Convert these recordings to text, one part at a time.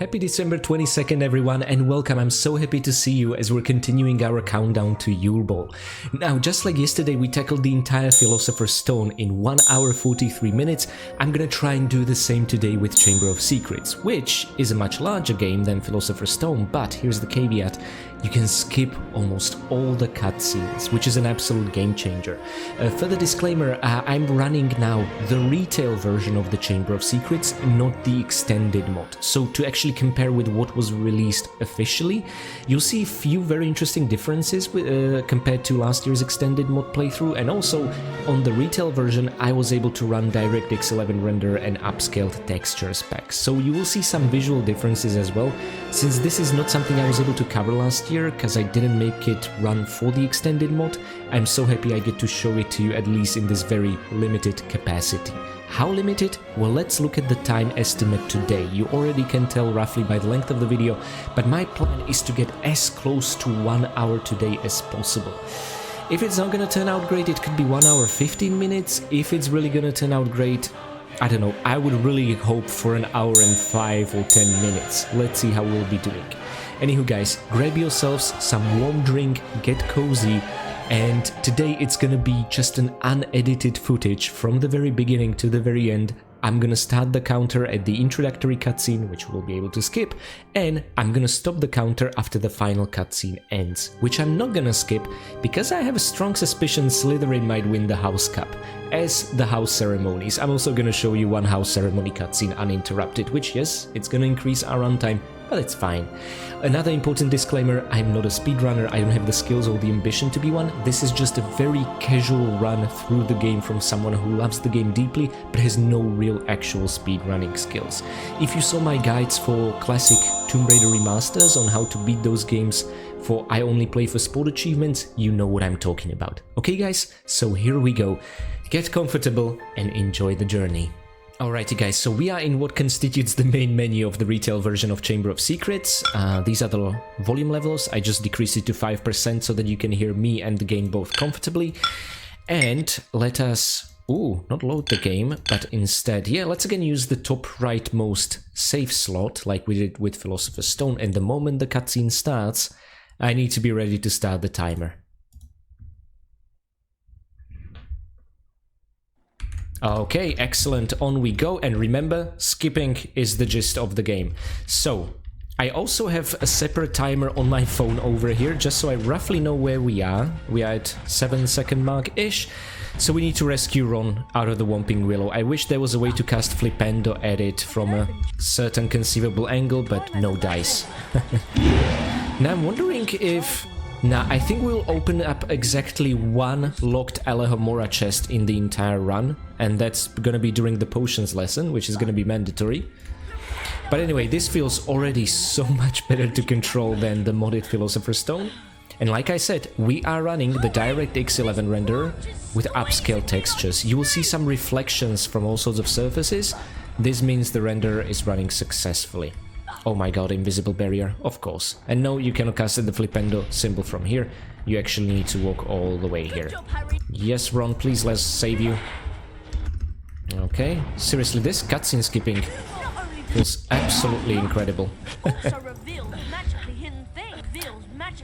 Happy December 22nd everyone and welcome, I'm so happy to see you as we're continuing our countdown to Yule Ball. Now, just like yesterday we tackled the entire Philosopher's Stone in 1 hour 43 minutes, I'm gonna try and do the same today with Chamber of Secrets, which is a much larger game than Philosopher's Stone, but here's the caveat, you can skip almost all the cutscenes, which is an absolute game changer. Further disclaimer, I'm running now the retail version of the Chamber of Secrets, not the extended mod. So to actually compare with what was released officially, you'll see a few very interesting differences compared to last year's extended mod playthrough, and also on the retail version I was able to run DirectX 11 render and upscaled textures packs. So you will see some visual differences as well, since this is not something I was able to cover last year because I didn't make it run for the extended mod. I'm so happy I get to show it to you at least in this very limited capacity. How limited? Well, let's look at the time estimate today. You already can tell roughly by the length of the video, but my plan is to get as close to 1 hour today as possible. If it's not gonna turn out great, it could be 1 hour 15 minutes. If it's really gonna turn out great, I don't know, I would really hope for an hour and 5 or 10 minutes. Let's see how we'll be doing. Anywho guys, grab yourselves some warm drink, get cozy, and today it's gonna be just an unedited footage from the very beginning to the very end. I'm gonna start the counter at the introductory cutscene, which we'll be able to skip, and I'm gonna stop the counter after the final cutscene ends, which I'm not gonna skip because I have a strong suspicion Slytherin might win the House Cup. As the house ceremonies, I'm also gonna show you one house ceremony cutscene uninterrupted, which yes, it's gonna increase our runtime, but it's fine. Another important disclaimer, I'm not a speedrunner, I don't have the skills or the ambition to be one. This is just a very casual run through the game from someone who loves the game deeply, but has no real actual speedrunning skills. If you saw my guides for classic Tomb Raider remasters on how to beat those games for I only play for sport achievements, you know what I'm talking about. Okay guys, so here we go. Get comfortable and enjoy the journey. Alrighty guys, so we are in what constitutes the main menu of the retail version of Chamber of Secrets. These are the volume levels. I just decreased it to 5% so that you can hear me and the game both comfortably. And let us, not load the game, but instead, let's again use the top rightmost save slot like we did with Philosopher's Stone, and the moment the cutscene starts, I need to be ready to start the timer. Okay, excellent, on we go, and remember, skipping is the gist of the game. So, I also have a separate timer on my phone over here, just so I roughly know where we are. We are at 7-second mark-ish, so we need to rescue Ron out of the Whomping Willow. I wish there was a way to cast Flipendo at it from a certain conceivable angle, but no dice. Now I'm wondering if... Now, I think we'll open up exactly one locked Alahomora chest in the entire run, and that's gonna be during the potions lesson, which is gonna be mandatory. But anyway, this feels already so much better to control than the modded Philosopher's Stone. And like I said, we are running the DirectX 11 renderer with upscale textures. You will see some reflections from all sorts of surfaces. This means the renderer is running successfully. Oh my god, invisible barrier, of course. And no, you cannot cast the Flipendo symbol from here. You actually need to walk all the way here. Yes, Ron, please, let's save you. Okay, seriously, this cutscene skipping feels absolutely incredible.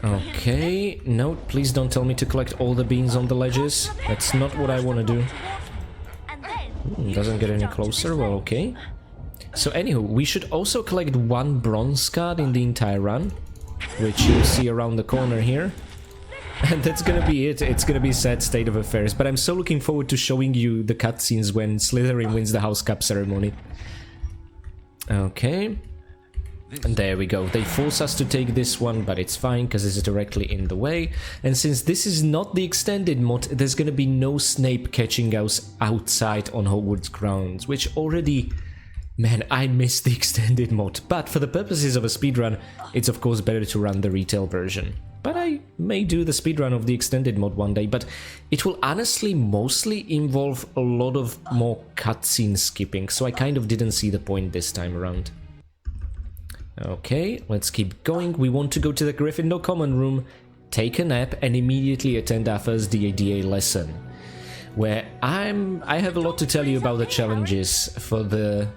Okay, no, please don't tell me to collect all the beans on the ledges. That's not what I want to do. Doesn't get any closer, well, okay. So anywho, we should also collect one bronze card in the entire run, which you'll see around the corner here. And that's gonna be it. It's gonna be a sad state of affairs, but I'm so looking forward to showing you the cutscenes when Slytherin wins the House Cup ceremony. Okay. And there we go. They force us to take this one, but it's fine because it's directly in the way. And since this is not the extended mod, there's gonna be no Snape catching us outside on Hogwarts Grounds, which already... Man, I miss the extended mod, but for the purposes of a speedrun, it's of course better to run the retail version. But I may do the speedrun of the extended mod one day, but it will honestly mostly involve a lot of more cutscene skipping, so I kind of didn't see the point this time around. Okay, let's keep going. We want to go to the Gryffindor common room, take a nap, and immediately attend our first DADA lesson, where I have a lot to tell you about the challenges for the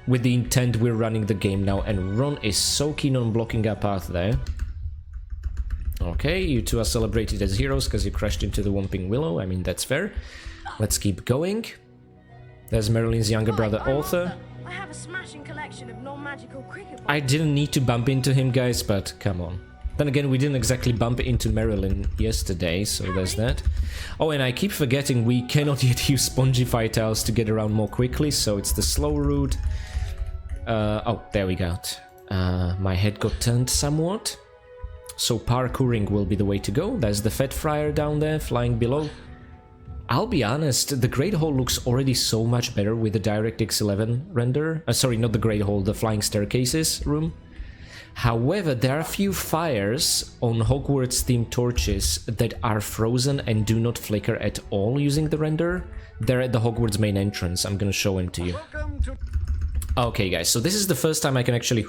with the intent we're running the game now, and Ron is so keen on blocking our path there. Okay, you two are celebrated as heroes because you crashed into the Whomping Willow. I mean, that's fair. Let's keep going. There's Marilyn's younger brother, Arthur. I have a smashing collection of non-magical cricket balls. I didn't need to bump into him, guys, but come on. Then again, we didn't exactly bump into Marilyn yesterday, so there's that. Oh, and I keep forgetting we cannot yet use Spongify tiles to get around more quickly, so it's the slow route. Oh, there we go. My head got turned somewhat. So parkouring will be the way to go. There's the Fat Friar down there, flying below. I'll be honest, the Great Hall looks already so much better with the DirectX 11 render. Sorry, not the Great Hall, the Flying Staircases room. However, there are a few fires on Hogwarts-themed torches that are frozen and do not flicker at all using the render. They're at the Hogwarts main entrance. I'm gonna show them to you. Okay, guys, so this is the first time I can actually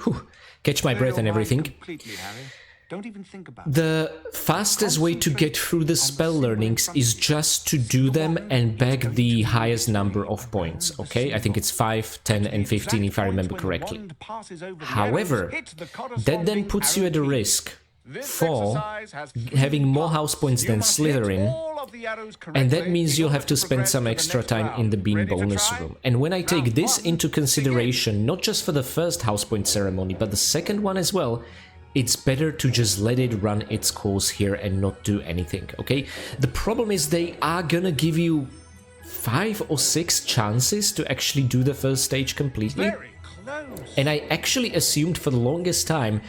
catch my breath and everything. Don't even think about it. The fastest way to get through the spell learnings is just to do them and bag the highest number of points, okay? I think it's 5, 10 and 15 if I remember correctly. However, that then puts you at a risk for having more house points than Slytherin, and that means you'll have to spend some extra time in the bean bonus room. And when I take this into consideration, not just for the first house point ceremony, but the second one as well, it's better to just let it run its course here and not do anything, okay? The problem is they are gonna give you 5 or 6 chances to actually do the first stage completely. And I actually assumed for the longest time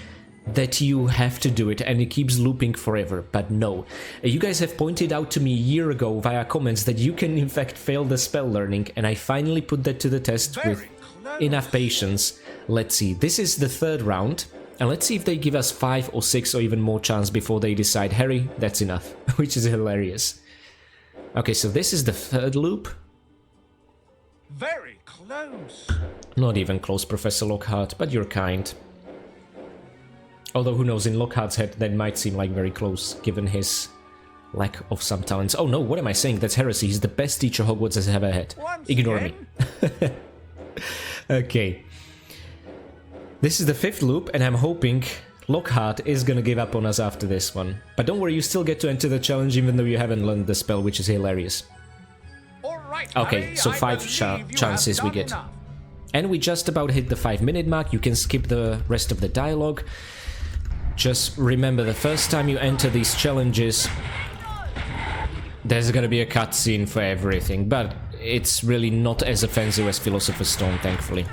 that you have to do it and it keeps looping forever, but no. You guys have pointed out to me a year ago via comments that you can in fact fail the spell learning, and I finally put that to the test with enough patience. Let's see, this is the third round. And let's see if they give us 5 or 6 or even more chance before they decide, Harry, that's enough, which is hilarious. Okay, so this is the third loop. Very close. Not even close, Professor Lockhart, but you're kind. Although, who knows, in Lockhart's head, that might seem like very close, given his lack of some talents. Oh no, what am I saying? That's heresy. He's the best teacher Hogwarts has ever had. Ignore me. Okay. This is the 5th loop, and I'm hoping Lockhart is gonna give up on us after this one. But don't worry, you still get to enter the challenge even though you haven't learned the spell, which is hilarious. Okay, so 5 chances we get. And we just about hit the 5-minute mark. You can skip the rest of the dialogue. Just remember, the first time you enter these challenges, there's gonna be a cutscene for everything, but it's really not as offensive as Philosopher's Stone, thankfully.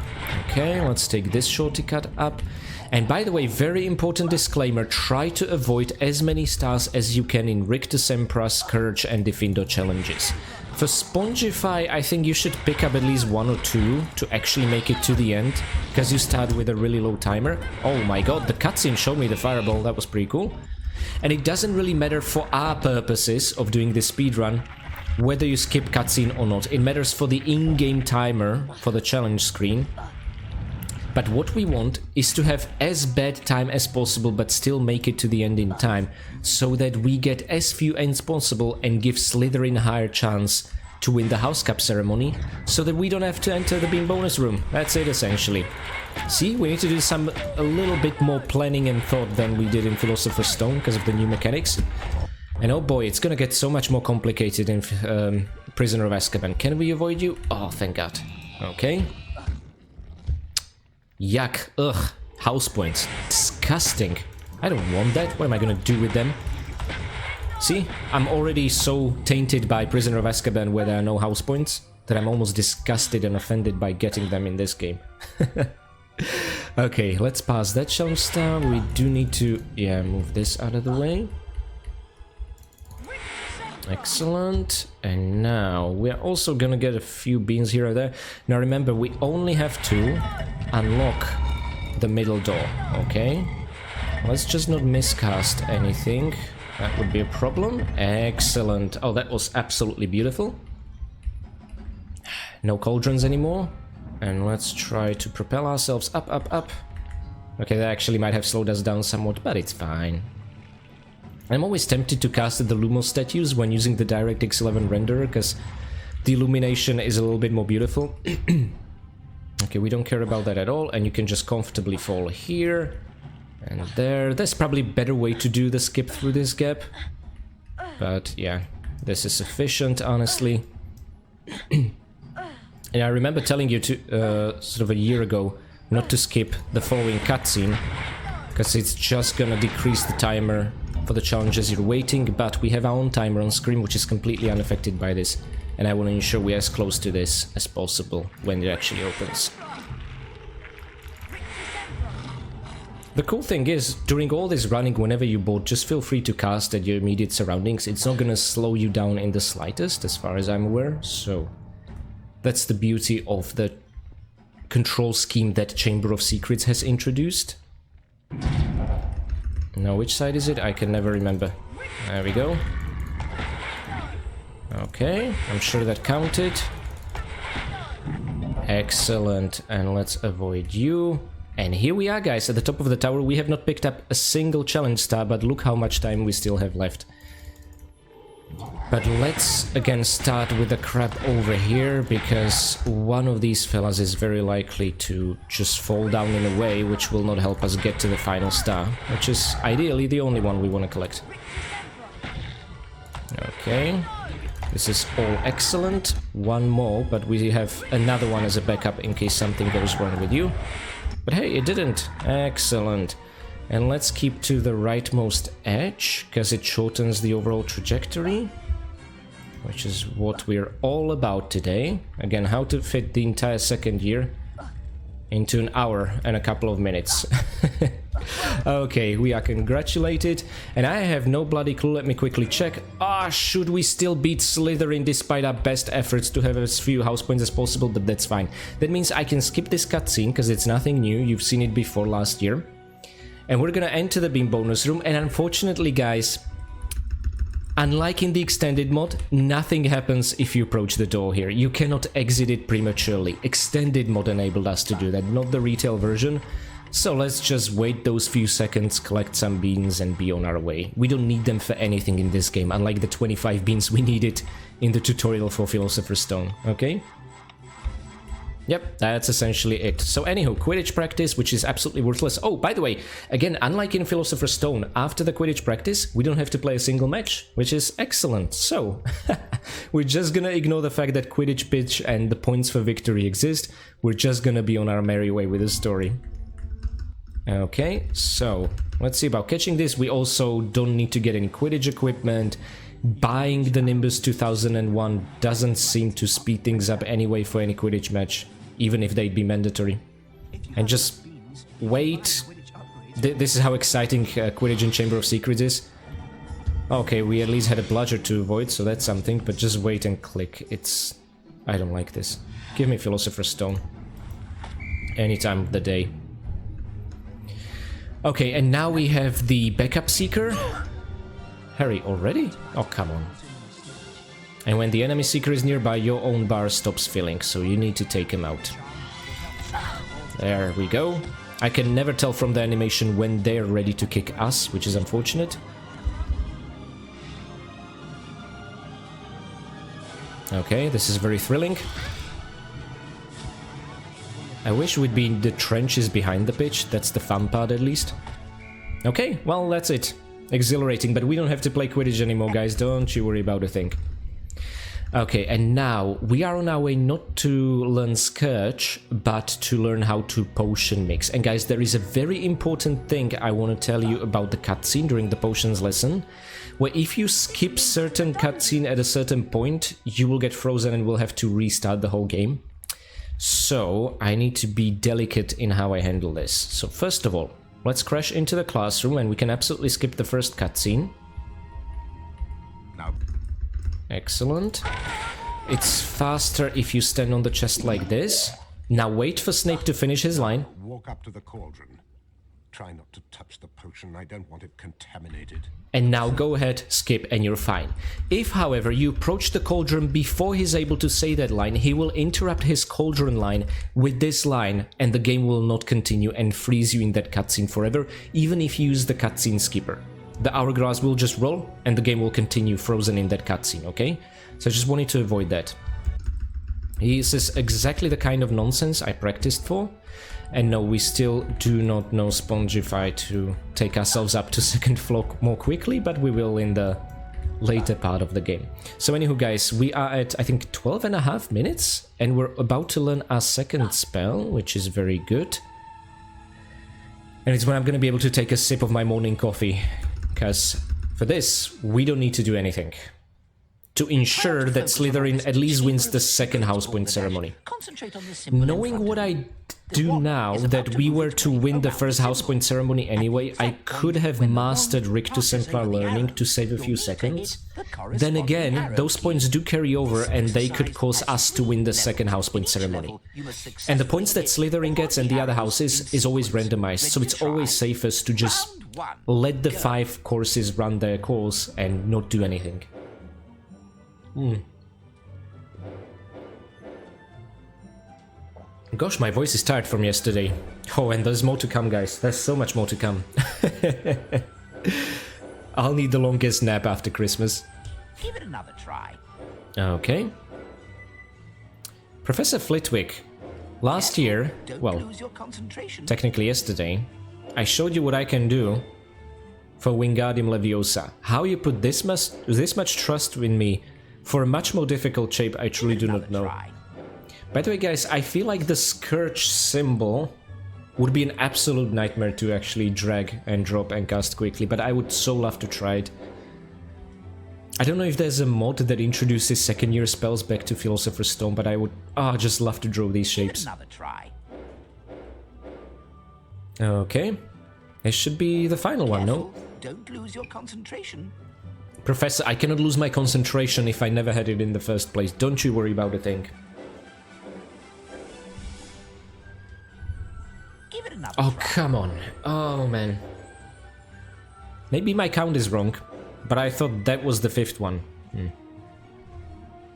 Okay, let's take this shortcut up. And by the way, very important disclaimer, try to avoid as many stars as you can in Rictusempra, Skurge and Diffindo challenges. For Spongify, I think you should pick up at least 1 or 2 to actually make it to the end, because you start with a really low timer. Oh my god, the cutscene showed me the fireball, that was pretty cool. And it doesn't really matter for our purposes of doing this speedrun whether you skip cutscene or not. It matters for the in-game timer for the challenge screen. But what we want is to have as bad time as possible but still make it to the end in time, so that we get as few ends possible and give Slytherin a higher chance to win the House Cup ceremony, so that we don't have to enter the bean bonus room. That's it essentially. See, we need to do a little bit more planning and thought than we did in Philosopher's Stone because of the new mechanics. And oh boy, it's gonna get so much more complicated in Prisoner of Azkaban. Can we avoid you? Oh, thank God. Okay. Yuck. Ugh. House points. Disgusting. I don't want that. What am I gonna do with them? See? I'm already so tainted by Prisoner of Azkaban where there are no house points that I'm almost disgusted and offended by getting them in this game. Okay, let's pass that challenge star. We do need to, move this out of the way. Excellent. And now we're also gonna get a few beans here or there. Now remember, we only have to unlock the middle door, okay? Let's just not miscast anything. That would be a problem. Excellent. Oh, that was absolutely beautiful. No cauldrons anymore. And let's try to propel ourselves up, up, up. Okay, that actually might have slowed us down somewhat, but it's fine. I'm always tempted to cast the Lumos statues when using the DirectX 11 renderer, because the illumination is a little bit more beautiful. Okay, we don't care about that at all, and you can just comfortably fall here and there. There's probably a better way to do the skip through this gap, but yeah, this is sufficient, honestly. And I remember telling you to sort of a year ago not to skip the following cutscene, because it's just gonna decrease the timer for the challenges you're waiting, but we have our own timer on screen which is completely unaffected by this, and I want to ensure we're as close to this as possible when it actually opens. The cool thing is, during all this running, whenever you board, just feel free to cast at your immediate surroundings. It's not gonna slow you down in the slightest, as far as I'm aware, so that's the beauty of the control scheme that Chamber of Secrets has introduced. Now, which side is it? I can never remember. There we go. Okay, I'm sure that counted. Excellent, and let's avoid you. And here we are, guys, at the top of the tower. We have not picked up a single challenge star, but look how much time we still have left. But let's again start with the crab over here, because one of these fellas is very likely to just fall down in a way which will not help us get to the final star, which is ideally the only one we want to collect. Okay, this is all excellent. One more, but we have another one as a backup in case something goes wrong with you. But hey, it didn't. Excellent. And let's keep to the rightmost edge, because it shortens the overall trajectory, which is what we're all about today. Again, how to fit the entire second year into an hour and a couple of minutes. Okay, we are congratulated, and I have no bloody clue. Let me quickly check. Should we still beat Slytherin despite our best efforts to have as few house points as possible? But that's fine. That means I can skip this cutscene, because it's nothing new. You've seen it before last year. And we're gonna enter the beam bonus room, and unfortunately, guys, unlike in the extended mod, nothing happens if you approach the door here. You cannot exit it prematurely. Extended mod enabled us to do that, not the retail version. So let's just wait those few seconds, collect some beans, and be on our way. We don't need them for anything in this game, unlike the 25 beans we needed in the tutorial for Philosopher's Stone, okay? Yep, that's essentially it. So anywho, Quidditch Practice, which is absolutely worthless. Oh, by the way, again, unlike in Philosopher's Stone, after the Quidditch Practice, we don't have to play a single match, which is excellent. So, we're just gonna ignore the fact that Quidditch Pitch and the points for victory exist. We're just gonna be on our merry way with the story. Okay, so, let's see about catching this. We also don't need to get any Quidditch equipment. Buying the Nimbus 2001 doesn't seem to speed things up anyway for any Quidditch match, even if they'd be mandatory. And just wait. This is how exciting Quidditch in Chamber of Secrets is. Okay, we at least had a bludger to avoid, so that's something, but just wait and click. I don't like this. Give me Philosopher's Stone. Any time of the day. Okay, and now we have the backup seeker. Harry, already? Oh, come on. And when the enemy seeker is nearby, your own bar stops filling, so you need to take him out. There we go. I can never tell from the animation when they're ready to kick us, which is unfortunate. Okay, this is very thrilling. I wish we'd be in the trenches behind the pitch, that's the fun part at least. Okay, well that's it. Exhilarating, but we don't have to play Quidditch anymore, guys, don't you worry about a thing. Okay, and now we are on our way not to learn Skurge, but to learn how to potion mix. And guys, there is a very important thing I want to tell you about the cutscene during the potions lesson, where if you skip certain cutscene at a certain point, you will get frozen and will have to restart the whole game. So I need to be delicate in how I handle this. So first of all, let's crash into the classroom and we can absolutely skip the first cutscene. Now, excellent. It's faster if you stand on the chest like this. Now wait for Snape to finish his line. walk up to the cauldron. Try not to touch the potion. I don't want it contaminated. And now go ahead, skip, and you're fine. If, however, you approach the cauldron before he's able to say that line, he will interrupt his cauldron line with this line, and the game will not continue and freeze you in that cutscene forever, even if you use the cutscene skipper. The hourglass will just roll, and the game will continue frozen in that cutscene, okay? So I just wanted to avoid that. This is exactly the kind of nonsense I practiced for. And no, we still do not know Spongify to take ourselves up to second floor more quickly, but we will in the later part of the game. So anywho guys, we are at I think 12.5 minutes and we're about to learn our second spell, which is very good. And it's when I'm gonna be able to take a sip of my morning coffee, because for this we don't need to do anything. To ensure that Slytherin at least wins the second house point ceremony. Knowing what I do now, that we were to win the first house point ceremony anyway, I could have mastered Rictusempra learning to save a few seconds. Then again, those points do carry over and they could cause us to win the second house point ceremony. And the points that Slytherin gets and the other houses is always randomized, so it's always safest to just let the 5 courses run their course and not do anything. Gosh, my voice is tired from yesterday. Oh, and there's more to come, guys. There's so much more to come. I'll need the longest nap after Christmas. Give it another try. Okay. Professor Flitwick, last year, well, technically yesterday, I showed you what I can do for Wingardium Leviosa. How you put this much trust in me for a much more difficult shape, I truly do not know. By the way, guys, I feel like the Skurge symbol would be an absolute nightmare to actually drag and drop and cast quickly, but I would so love to try it. I don't know if there's a mod that introduces second year spells back to Philosopher's Stone, but I would just love to draw these shapes. Another try. Okay. This should be the final one, no? Don't lose your concentration. Professor, I cannot lose my concentration if I never had it in the first place. Don't you worry about a thing. Give it another Oh, try. come on. Oh, man. Maybe my count is wrong, but I thought that was the 5th one.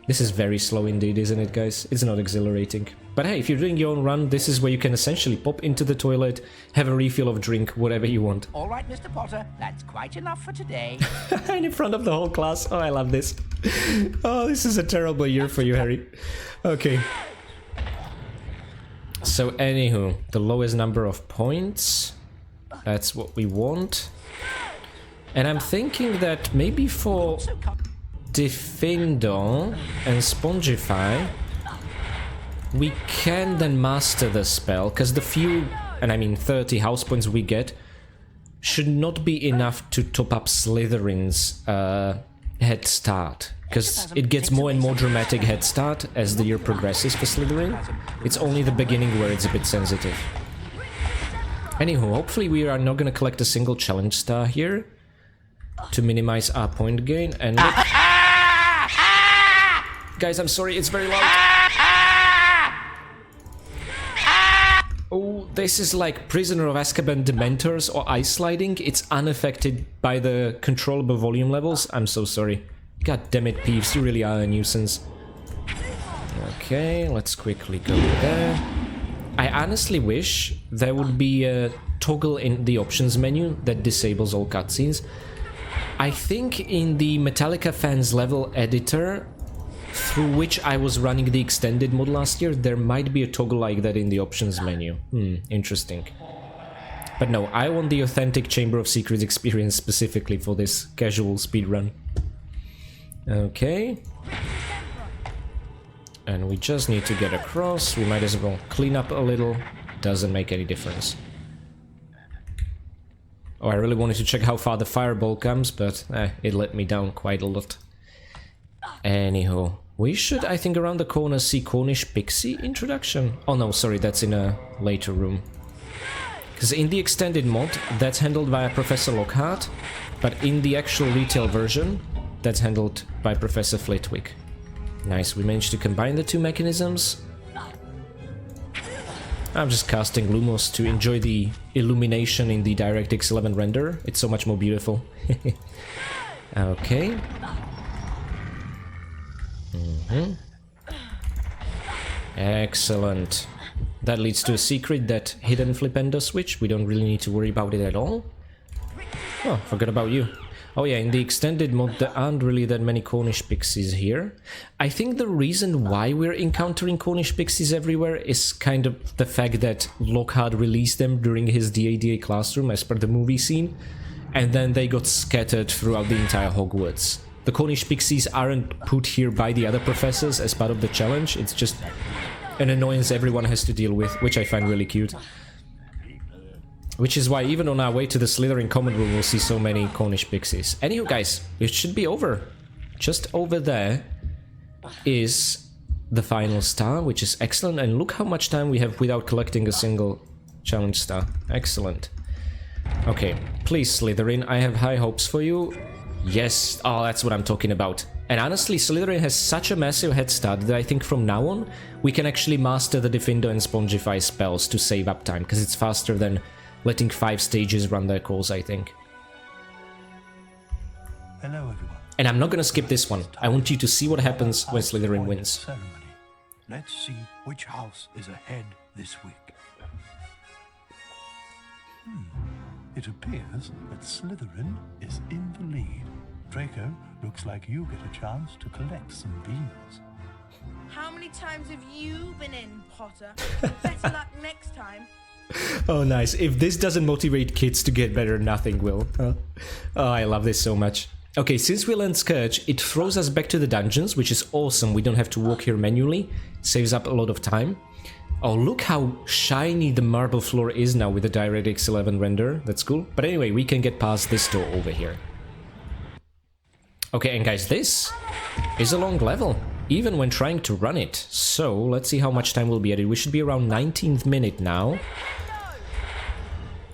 This is very slow indeed, isn't it, guys? It's not exhilarating. But hey, if you're doing your own run, this is where you can essentially pop into the toilet, have a refill of drink, whatever you want. All right, Mr. Potter, that's quite enough for today. And in front of the whole class. Oh, I love this. Oh, this is a terrible year for you, Harry. Okay. So, anywho, the lowest number of points. That's what we want. And I'm thinking that maybe for Diffindo and Spongify, we can then master the spell, because the few, and I mean 30 house points we get, should not be enough to top up Slytherin's head start. Because it gets more and more dramatic head start as the year progresses for Slytherin. It's only the beginning where it's a bit sensitive. Anywho, hopefully we are not gonna collect a single challenge star here to minimize our point gain. And look. Guys, I'm sorry, it's very loud. Oh, this is like Prisoner of Azkaban Dementors or ice sliding. It's unaffected by the controllable volume levels. I'm so sorry. God damn it, Peeves, you really are a nuisance. Okay, let's quickly go there. I honestly wish there would be a toggle in the options menu that disables all cutscenes. I think in the Metallica fans level editor, through which I was running the extended mod last year, there might be a toggle like that in the options menu. Interesting. But no, I want the authentic Chamber of Secrets experience specifically for this casual speedrun. Okay. And we just need to get across. We might as well clean up a little. Doesn't make any difference. Oh, I really wanted to check how far the fireball comes, but it let me down quite a lot. Anyhow, we should, I think, around the corner see Cornish Pixie introduction. Oh no, sorry, that's in a later room. Because in the extended mod, that's handled by Professor Lockhart, but in the actual retail version, that's handled by Professor Flitwick. Nice, we managed to combine the two mechanisms. I'm just casting Lumos to enjoy the illumination in the DirectX 11 render. It's so much more beautiful. Okay. Excellent. That leads to a secret, that hidden Flipendo switch. We don't really need to worry about it at all. Oh, forgot about you. Oh yeah, in the extended mod there aren't really that many Cornish pixies here. I think the reason why we're encountering Cornish pixies everywhere is kind of the fact that Lockhart released them during his DADA classroom as per the movie scene, and then they got scattered throughout the entire Hogwarts. The Cornish pixies aren't put here by the other professors as part of the challenge, it's just an annoyance everyone has to deal with, which I find really cute. Which is why even on our way to the Slytherin common room we'll see so many Cornish pixies. Anywho guys, it should be over. Just over there is the final star, which is excellent. And look how much time we have without collecting a single challenge star. Excellent. Okay, please Slytherin, I have high hopes for you. Yes, oh that's what I'm talking about. And honestly, Slytherin has such a massive head start that I think from now on we can actually master the Diffindo and Spongify spells to save up time, because it's faster than letting 5 stages run their course, I think. Hello, everyone. And I'm not gonna skip this one. I want you to see what happens when Slytherin wins. Ceremony. Let's see which house is ahead this week. It appears that Slytherin is in the lead. Draco, looks like you get a chance to collect some beans. How many times have you been in, Potter? Better luck next time. Oh nice, if this doesn't motivate kids to get better, nothing will. Oh, I love this so much. Okay, since we learned Skurge, it throws us back to the dungeons, which is awesome. We don't have to walk here manually, saves up a lot of time. Oh, look how shiny the marble floor is now with the DirectX 11 render, that's cool. But anyway, we can get past this door over here. Okay, and guys, this is a long level, even when trying to run it. So, let's see how much time we'll be at it. We should be around 19th minute now.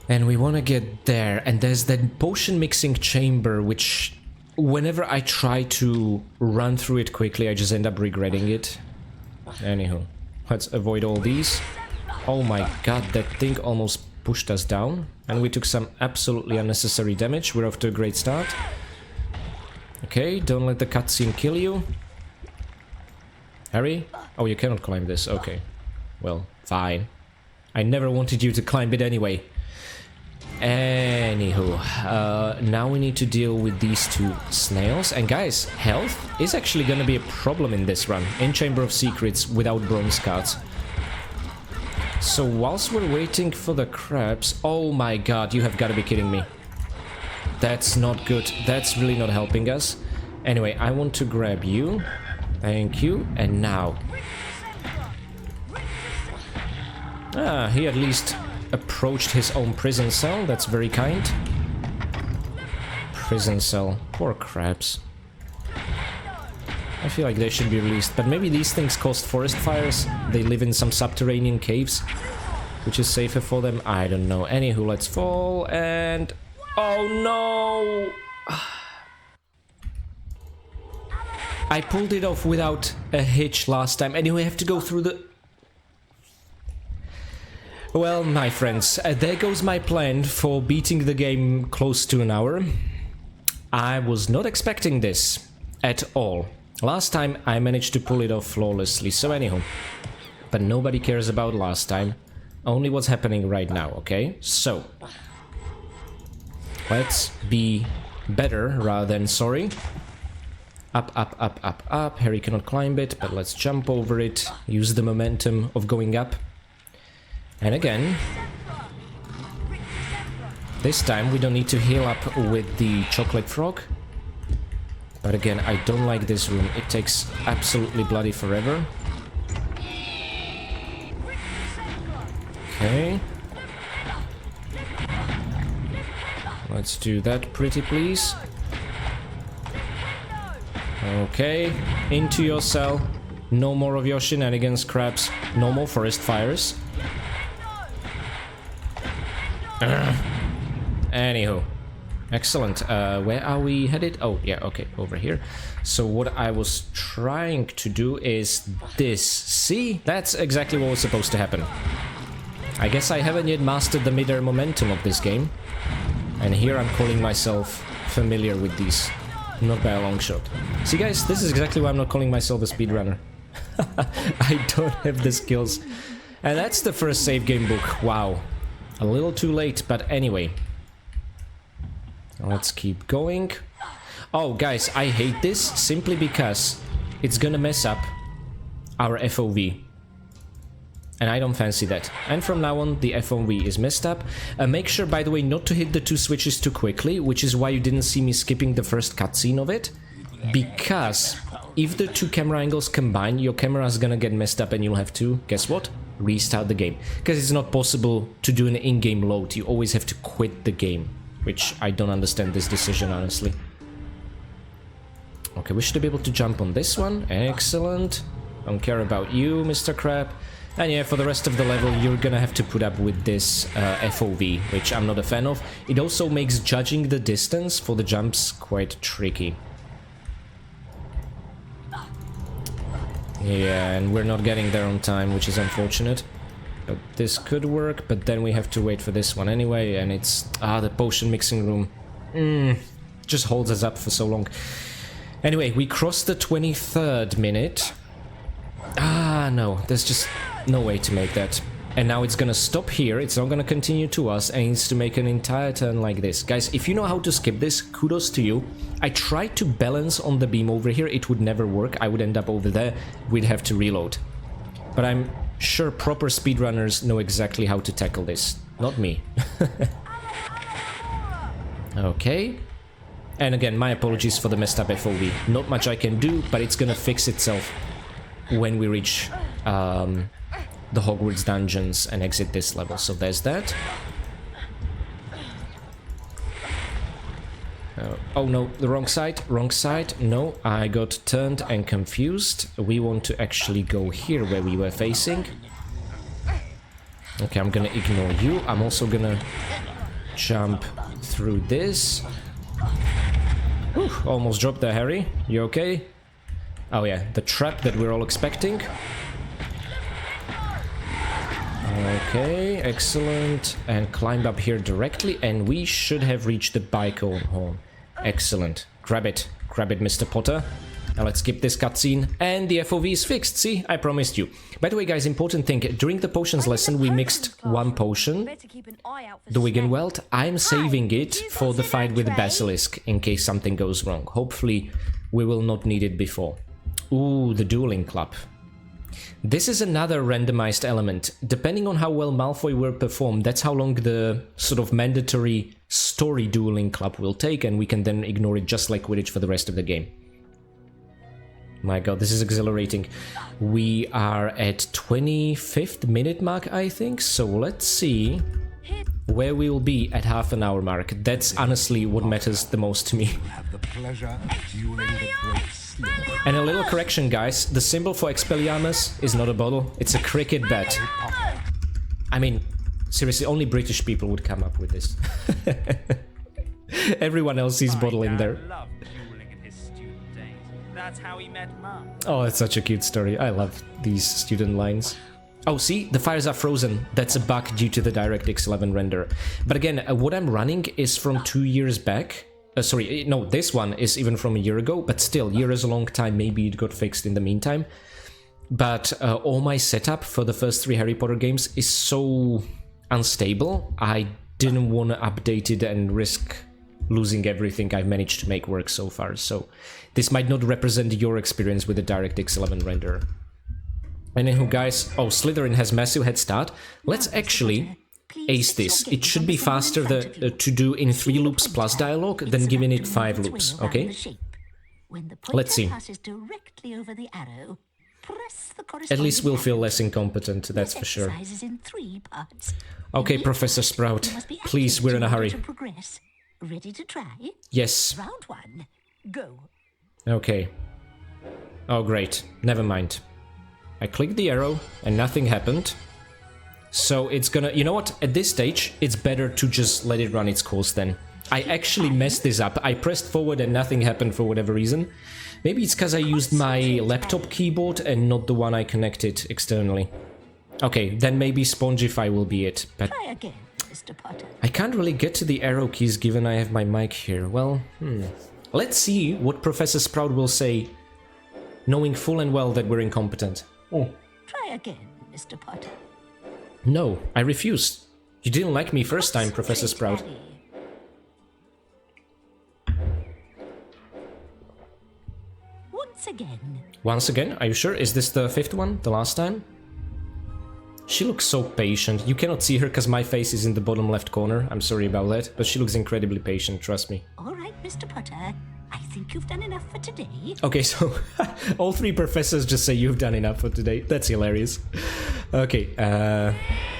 And we want to get there, and there's that potion mixing chamber, which whenever I try to run through it quickly, I just end up regretting it. Anywho, let's avoid all these. Oh my god, that thing almost pushed us down, and we took some absolutely unnecessary damage. We're off to a great start. Okay, don't let the cutscene kill you. Harry? Oh, you cannot climb this. Okay. Well, fine. I never wanted you to climb it anyway. Anywho, now we need to deal with these 2 snails. And guys, health is actually gonna be a problem in this run, in Chamber of Secrets without bronze cards. So whilst we're waiting for the crabs... Oh my god, you have gotta be kidding me. That's not good, that's really not helping us. Anyway, I want to grab you. Thank you, and now... Ah, he at least approached his own prison cell, that's very kind. Prison cell, poor crabs. I feel like they should be released, but maybe these things caused forest fires? They live in some subterranean caves, which is safer for them? I don't know. Anywho, let's fall, and... Oh no! I pulled it off without a hitch last time. Anyway, I have to go through the... Well, my friends, there goes my plan for beating the game close to an hour. I was not expecting this at all. Last time I managed to pull it off flawlessly, so anyhow. But nobody cares about last time. Only what's happening right now, okay? So... let's be better rather than sorry. Up, up, up, up, up. Harry cannot climb it, but let's jump over it. Use the momentum of going up. And again. This time we don't need to heal up with the chocolate frog. But again, I don't like this room. It takes absolutely bloody forever. Okay. Let's do that, pretty please. Okay, into your cell. No more of your shenanigans, crabs. No more forest fires. Anywho. Excellent. Where are we headed? Oh, yeah, okay, over here. So what I was trying to do is this. See? That's exactly what was supposed to happen. I guess I haven't yet mastered the mid-air momentum of this game. And here I'm calling myself familiar with these. Not by a long shot. See guys, this is exactly why I'm not calling myself a speedrunner. I don't have the skills. And that's the first save game book. Wow. A little too late, but anyway. Let's keep going. Oh, guys, I hate this simply because it's gonna mess up our FOV. And I don't fancy that. And from now on, the FOV is messed up. Make sure, by the way, not to hit the 2 switches too quickly, which is why you didn't see me skipping the first cutscene of it. Because if the 2 camera angles combine, your camera is gonna get messed up and you'll have to, guess what? Restart the game. Because it's not possible to do an in-game load. You always have to quit the game. Which I don't understand this decision, honestly. Okay, we should be able to jump on this one. Excellent. Don't care about you, Mr. Crab. And yeah, for the rest of the level, you're gonna have to put up with this FOV, which I'm not a fan of. It also makes judging the distance for the jumps quite tricky. Yeah, and we're not getting there on time, which is unfortunate. But this could work, but then we have to wait for this one anyway, and it's... the potion mixing room. Just holds us up for so long. Anyway, we crossed the 23rd minute. No, there's just no way to make that. And now it's gonna stop here, it's not gonna continue to us, and it needs to make an entire turn like this. Guys, if you know how to skip this, kudos to you. I tried to balance on the beam over here, it would never work, I would end up over there, we'd have to reload. But I'm sure proper speedrunners know exactly how to tackle this, not me. Okay. And again, my apologies for the messed up FOV. Not much I can do, but it's gonna fix itself when we reach the Hogwarts dungeons and exit this level. So there's that. Oh no, the wrong side, wrong side. No, I got turned and confused. We want to actually go here where we were facing. Okay, I'm gonna ignore you. I'm also gonna jump through this. Whew, almost dropped there, Harry. You okay? Oh yeah, the trap that we're all expecting. Okay, excellent. And climb up here directly, and we should have reached the bike horn. Excellent. Grab it, Mr. Potter. Now let's skip this cutscene, and the FOV is fixed. See, I promised you. By the way, guys, important thing, during the potions lesson we mixed one potion, the Wiggenweld. I'm saving it for the fight with the Basilisk, in case something goes wrong. Hopefully we will not need it before. Ooh, the Dueling Club. This is another randomized element. Depending on how well Malfoy will perform, that's how long the sort of mandatory story Dueling Club will take, and we can then ignore it just like Quidditch for the rest of the game. My god, this is exhilarating. We are at 25th minute mark, I think, so let's see where we will be at half an hour mark. That's honestly what matters the most to me. Have the pleasure of dueling the great Slytherin. And a little correction, guys, the symbol for Expelliarmus is not a bottle, it's a cricket bat. I mean, seriously, only British people would come up with this. Everyone else sees bottle in there. That's how he met Mum. Oh, it's such a cute story. I love these student lines. Oh, see? The fires are frozen. That's a bug due to the DirectX 11 render. But again, what I'm running is from 2 years back. Sorry, no, this one is even from a year ago, but still, year is a long time. Maybe it got fixed in the meantime. But all my setup for the first 3 Harry Potter games is so unstable. I didn't want to update it and risk losing everything I've managed to make work so far. So this might not represent your experience with the DirectX 11 render. Anywho, guys, oh, Slytherin has massive head start. Let's actually ace this. It should be faster to do in 3 loops plus dialogue than giving it 5 loops, okay? Let's see. At least we'll feel less incompetent, that's for sure. Okay, Professor Sprout, please, we're in a hurry. Ready to try? Yes. Round 1, go. Okay. Oh, great. Never mind. I clicked the arrow and nothing happened. So it's gonna... You know what? At this stage, it's better to just let it run its course then. I actually messed this up. I pressed forward and nothing happened for whatever reason. Maybe it's because I used my laptop keyboard and not the one I connected externally. Okay, then maybe Spongify will be it. But Try again, Mr. Potter. I can't really get to the arrow keys given I have my mic here. Well, let's see what Professor Sprout will say, knowing full and well that we're incompetent. Try again, Mr. Potter. No, I refuse. You didn't like me first time, Professor Sprout. Once again, are you sure? Is this the 5th one? The last time? She looks so patient. You cannot see her because my face is in the bottom left corner. I'm sorry about that, but she looks incredibly patient, trust me. All right, Mr. Potter. I think you've done enough for today. Okay, so all 3 professors just say you've done enough for today. That's hilarious. Okay,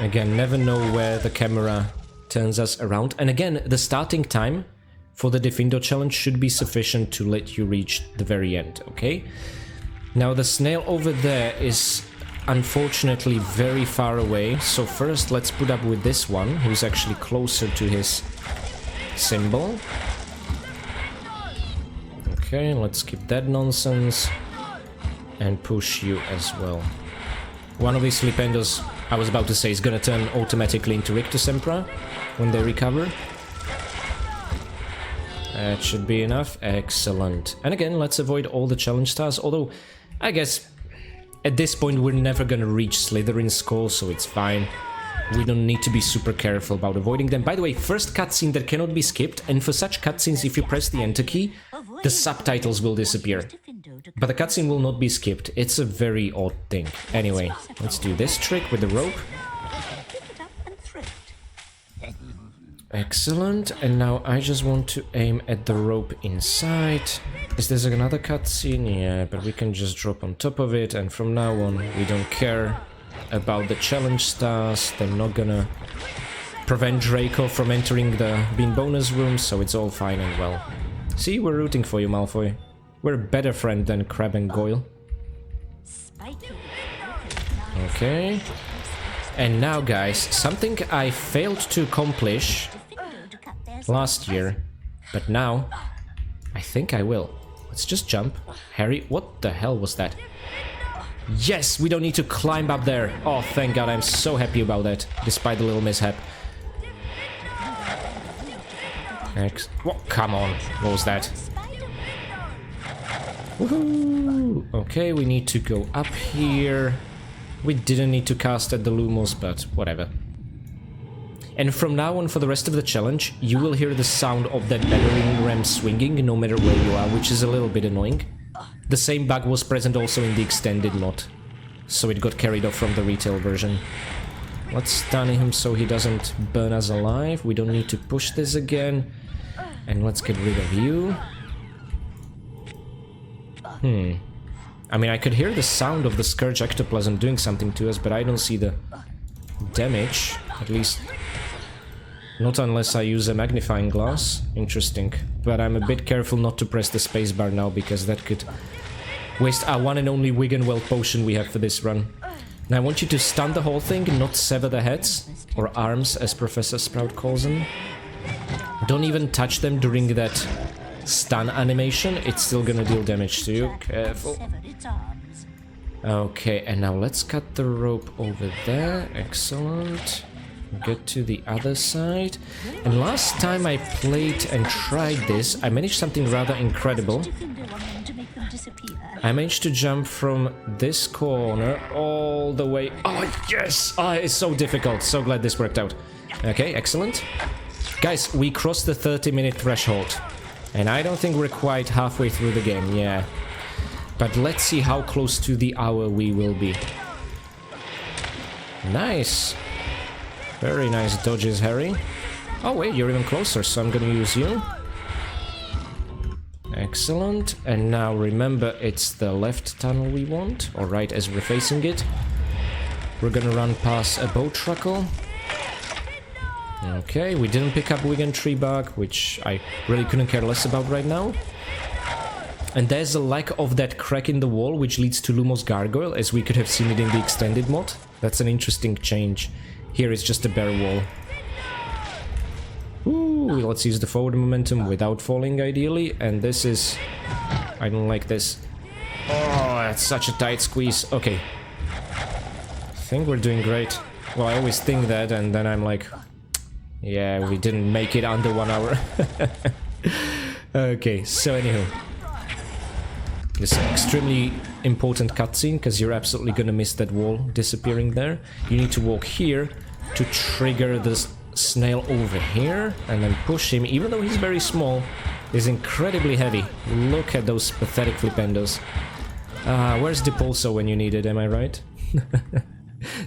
again, never know where the camera turns us around. And again, the starting time for the Diffindo challenge should be sufficient to let you reach the very end, okay? Now the snail over there is unfortunately very far away, so first let's put up with this one, who's actually closer to his symbol. Okay, let's skip that nonsense and push you as well. One of these Flipendos, I was about to say, is gonna turn automatically into Rictusempra when they recover. That should be enough. Excellent. And again, let's avoid all the challenge stars, although I guess at this point we're never gonna reach Slytherin's skull, so it's fine. We don't need to be super careful about avoiding them. By the way, first cutscene that cannot be skipped, and for such cutscenes, if you press the enter key, the subtitles will disappear. But the cutscene will not be skipped. It's a very odd thing. Anyway, let's do this trick with the rope. Excellent, and now I just want to aim at the rope inside. Is there another cutscene? Yeah, but we can just drop on top of it, and from now on we don't care about the challenge stars. They're not gonna prevent Draco from entering the Bean bonus room, so it's all fine and well. See, we're rooting for you, Malfoy. We're a better friend than Crabbe and Goyle. Okay. And now, guys, something I failed to accomplish last year, but now I think I will. Let's just jump. Harry, what the hell was that? Yes, we don't need to climb up there. Oh, thank God, I'm so happy about that, despite the little mishap. What? Come on, what was that? Woohoo! Okay, we need to go up here. We didn't need to cast at the Lumos, but whatever. And from now on, for the rest of the challenge, you will hear the sound of that battering ram swinging no matter where you are, which is a little bit annoying. The same bug was present also in the extended mod, so it got carried off from the retail version. Let's stun him so he doesn't burn us alive. We don't need to push this again. And let's get rid of you. I mean, I could hear the sound of the Skurge ectoplasm doing something to us, but I don't see the damage. At least, not unless I use a magnifying glass. Interesting. But I'm a bit careful not to press the spacebar now, because that could waste our one and only Wiggenwell potion we have for this run. Now I want you to stun the whole thing, not sever the heads, or arms, as Professor Sprout calls them. Don't even touch them during that stun animation, it's still gonna deal damage to you. Careful. Okay, and now let's cut the rope over there. Excellent. Get to the other side. And last time I played and tried this, I managed something rather incredible. I managed to jump from this corner all the way... Oh, yes! Oh, it's so difficult. So glad this worked out. Okay, excellent. Guys, we crossed the 30-minute threshold. And I don't think we're quite halfway through the game, yeah. But let's see how close to the hour we will be. Nice. Very nice dodges, Harry. Oh wait, you're even closer, so I'm gonna use you. Excellent. And now remember, it's the left tunnel we want, or right as we're facing it. We're gonna run past a boat truckle. Okay, we didn't pick up Wigan Tree Bug, which I really couldn't care less about right now. And there's a lack of that crack in the wall, which leads to Lumos Gargoyle, as we could have seen it in the extended mod. That's an interesting change. Here it's just a bare wall. Ooh, let's use the forward momentum without falling, ideally. And this is... I don't like this. Oh, that's such a tight squeeze. Okay. I think we're doing great. Well, I always think that, and then I'm like... Yeah, we didn't make it under 1 hour. Okay, so anywho. This is an extremely important cutscene, because you're absolutely gonna miss that wall disappearing there. You need to walk here to trigger this snail over here, and then push him, even though he's very small, he's incredibly heavy. Look at those pathetic Flipendos. Where's Depulso when you need it, am I right?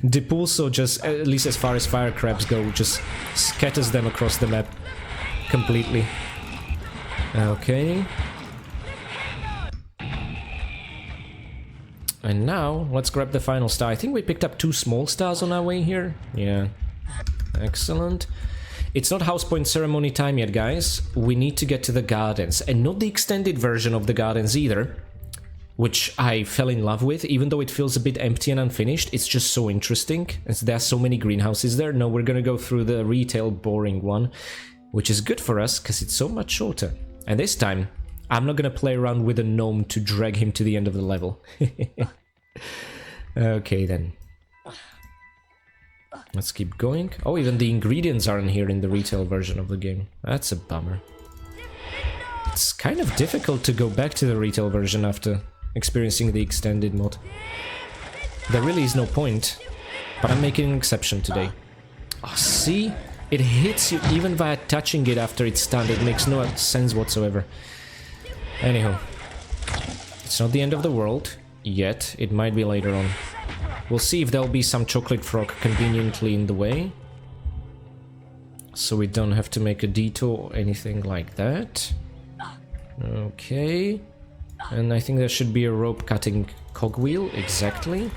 Depulso just, at least as far as fire crabs go, just scatters them across the map completely. Okay. And now, let's grab the final star. I think we picked up 2 small stars on our way here. Yeah. Excellent. It's not house point ceremony time yet, guys. We need to get to the gardens. And not the extended version of the gardens either, which I fell in love with, even though it feels a bit empty and unfinished. It's just so interesting. There are so many greenhouses there. No, we're gonna go through the retail boring one, which is good for us because it's so much shorter. And this time, I'm not gonna play around with a gnome to drag him to the end of the level. Okay then. Let's keep going. Oh, even the ingredients aren't here in the retail version of the game. That's a bummer. It's kind of difficult to go back to the retail version after experiencing the extended mod. There really is no point, but I'm making an exception today. Oh, see? It hits you even via touching it after it's stunned. It makes no sense whatsoever. Anyhow, it's not the end of the world yet. It might be later on. We'll see if there'll be some chocolate frog conveniently in the way, so we don't have to make a detour or anything like that. Okay, and I think there should be a rope cutting cogwheel, exactly.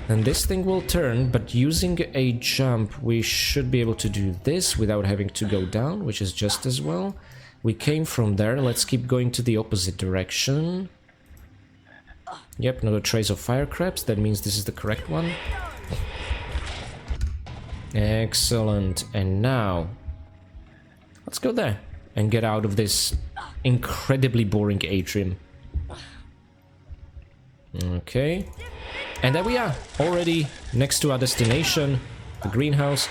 And this thing will turn, but using a jump we should be able to do this without having to go down, which is just as well. We came from there, let's keep going to the opposite direction. Yep, not a trace of fire crabs, that means this is the correct one. Excellent, and now let's go there and get out of this incredibly boring atrium. Okay, and there we are, already next to our destination, the greenhouse.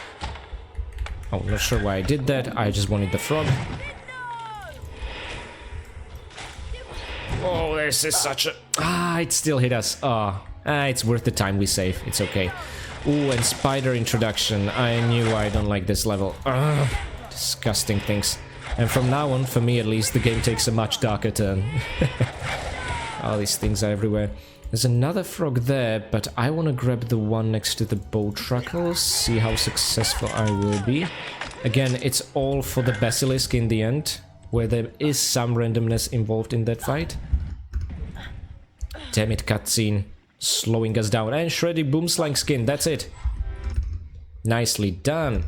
Oh, not sure why I did that, I just wanted the frog. Oh, this is such a... it still hit us. It's worth the time we save. It's okay. Ooh, and spider introduction. I knew I don't like this level. Disgusting things. And from now on, for me at least, the game takes a much darker turn. All these things are everywhere. There's another frog there, but I want to grab the one next to the bow truckles, see how successful I will be. Again, it's all for the Basilisk in the end, where there is some randomness involved in that fight. Damn it, cutscene. Slowing us down. And shredded boomslang skin, that's it. Nicely done.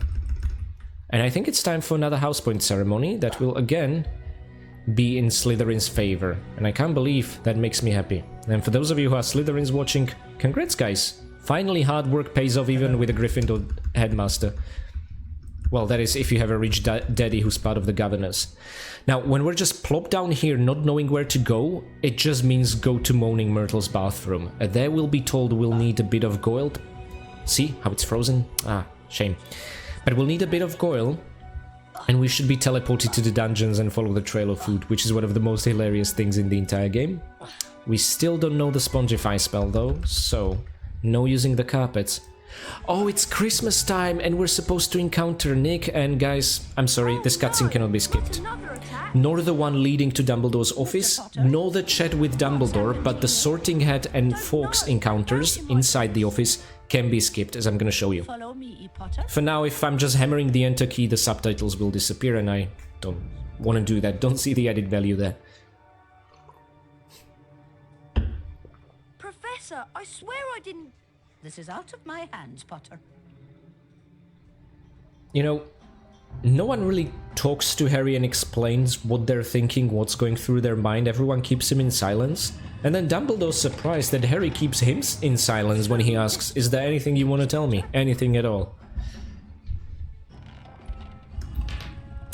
And I think it's time for another house point ceremony that will again be in Slytherin's favor. And I can't believe that makes me happy. And for those of you who are Slytherins watching, congrats guys. Finally hard work pays off even with a Gryffindor headmaster. Well, that is if you have a rich daddy who's part of the governors. Now, when we're just plopped down here not knowing where to go, it just means go to Moaning Myrtle's bathroom. There we'll be told we'll need a bit of Goyle. See how it's frozen? Shame. But we'll need a bit of Goyle, and we should be teleported to the dungeons and follow the trail of food, which is one of the most hilarious things in the entire game. We still don't know the Spongify spell though, so no using the carpets. Oh, it's Christmas time and we're supposed to encounter Nick, and guys, I'm sorry, this cutscene cannot be skipped. Nor the one leading to Dumbledore's office, nor the chat with Dumbledore, but the Sorting Hat and Fawkes encounters inside the office can be skipped, as I'm gonna show you. Follow me, Potter. For now, if I'm just hammering the enter key, the subtitles will disappear, and I don't want to do that. Don't see the added value there. Professor, I swear I didn't... This is out of my hands, Potter. You know, no one really talks to Harry and explains what they're thinking, what's going through their mind. Everyone keeps him in silence. And then Dumbledore's surprised that Harry keeps him in silence when he asks, "Is there anything you want to tell me? Anything at all?"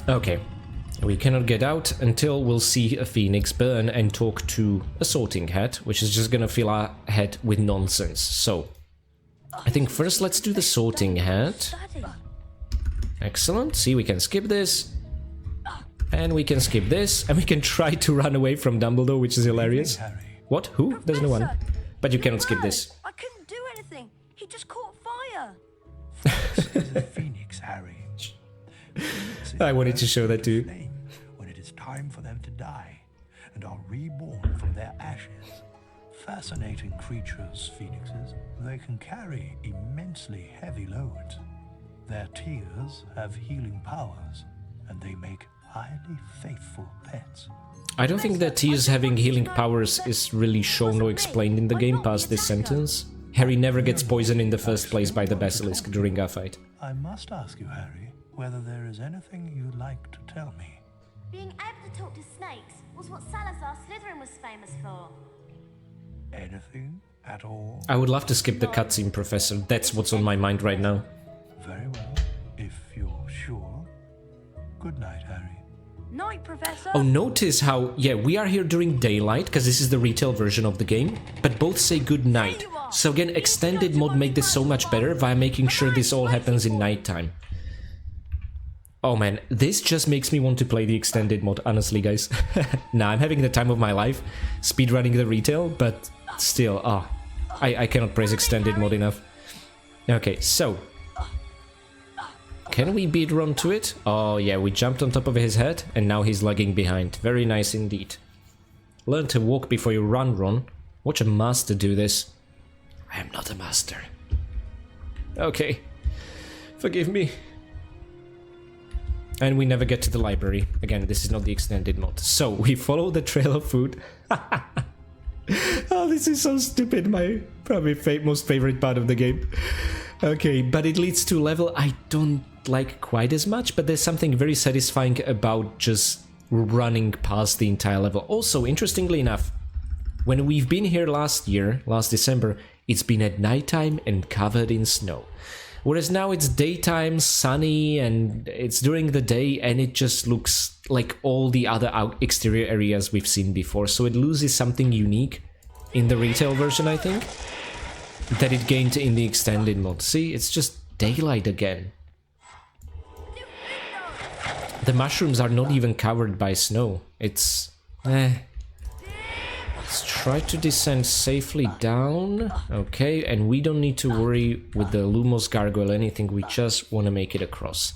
Okay. We cannot get out until we'll see a phoenix burn and talk to a Sorting Hat, which is just gonna fill our head with nonsense. So, I think first let's do the Sorting Hat. Excellent. See, we can skip this. And we can skip this. And we can try to run away from Dumbledore, which is hilarious. What? Who? There's no one. But you cannot skip this. I couldn't do anything. He just caught fire. The Phoenix, Harry. I wanted to show that to you. When it is time for them to die and are reborn from their ashes. fascinating creatures, phoenixes. They can carry immensely heavy loads. Their tears have healing powers, and they make highly faithful pets. I don't think that tears having healing powers is really shown or explained in the game past this sentence. Harry never gets poisoned in the first place by the Basilisk during a fight. I must ask you, Harry, whether there is anything you'd like to tell me. Being able to talk to snakes was what Salazar Slytherin was famous for. Anything at all? I would love to skip the cutscene, Professor. That's what's on my mind right now. Very well, if you're sure. Good night, Harry. Night, Professor. Oh, notice how, yeah, we are here during daylight, because this is the retail version of the game, but both say good night. So again, extended mod make this so much better via making sure this all happens in nighttime. Oh man, this just makes me want to play the extended mod, honestly, guys. Nah, I'm having the time of my life, speedrunning the retail, but still, I cannot praise extended mod enough. Okay, so... Can we beat Ron to it? Oh yeah, we jumped on top of his head, and now he's lagging behind. Very nice indeed. Learn to walk before you run, Ron. Watch a master do this. I am not a master. Okay. Forgive me. And we never get to the library. Again, this is not the extended mod. So, we follow the trail of food. Oh, this is so stupid. My probably most favorite part of the game. Okay, but it leads to a level I don't like quite as much, but there's something very satisfying about just running past the entire level. Also, interestingly enough, when we've been here last December, it's been at nighttime and covered in snow. Whereas now it's daytime, sunny, and it's during the day, and it just looks like all the other exterior areas we've seen before. So it loses something unique in the retail version, I think, that it gained in the extended mod. See, it's just daylight again. The mushrooms are not even covered by snow. It's... Let's try to descend safely down. Okay, and we don't need to worry with the Lumos Gargoyle anything, we just want to make it across.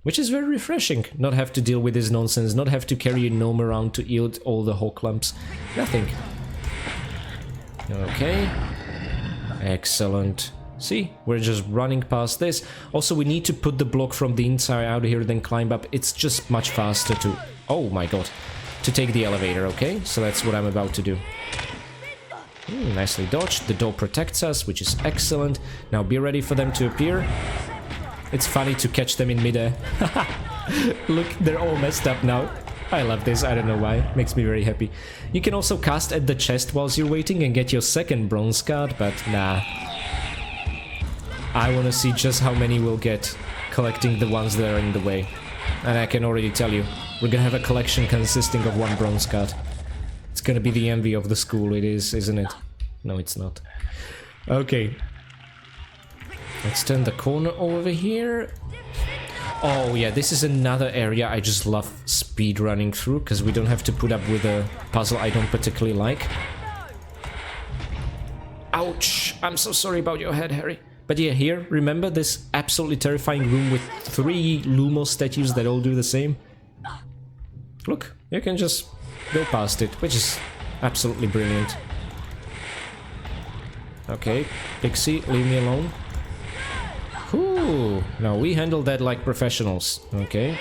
Which is very refreshing, not have to deal with this nonsense, not have to carry a gnome around to yield all the hole clumps. Nothing. Okay. Excellent. See, we're just running past this. Also, we need to put the block from the inside out here, then climb up. It's just much faster to... Oh my god. To take the elevator, okay? So that's what I'm about to do. Nicely dodged. The door protects us, which is excellent. Now be ready for them to appear. It's funny to catch them in midair. Look, they're all messed up now. I love this, I don't know why. Makes me very happy. You can also cast at the chest whilst you're waiting and get your second bronze card, but nah. I want to see just how many we'll get collecting the ones that are in the way. And I can already tell you, we're gonna have a collection consisting of one bronze card. It's gonna be the envy of the school, it is, isn't it? No, it's not. Okay. Let's turn the corner over here. Oh yeah, this is another area I just love speed running through, because we don't have to put up with a puzzle I don't particularly like. Ouch! I'm so sorry about your head, Harry. But yeah, here, remember this absolutely terrifying room with 3 Lumos statues that all do the same? Look, you can just go past it, which is absolutely brilliant. Okay, Pixie, leave me alone. Ooh, no, we handled that like professionals, okay?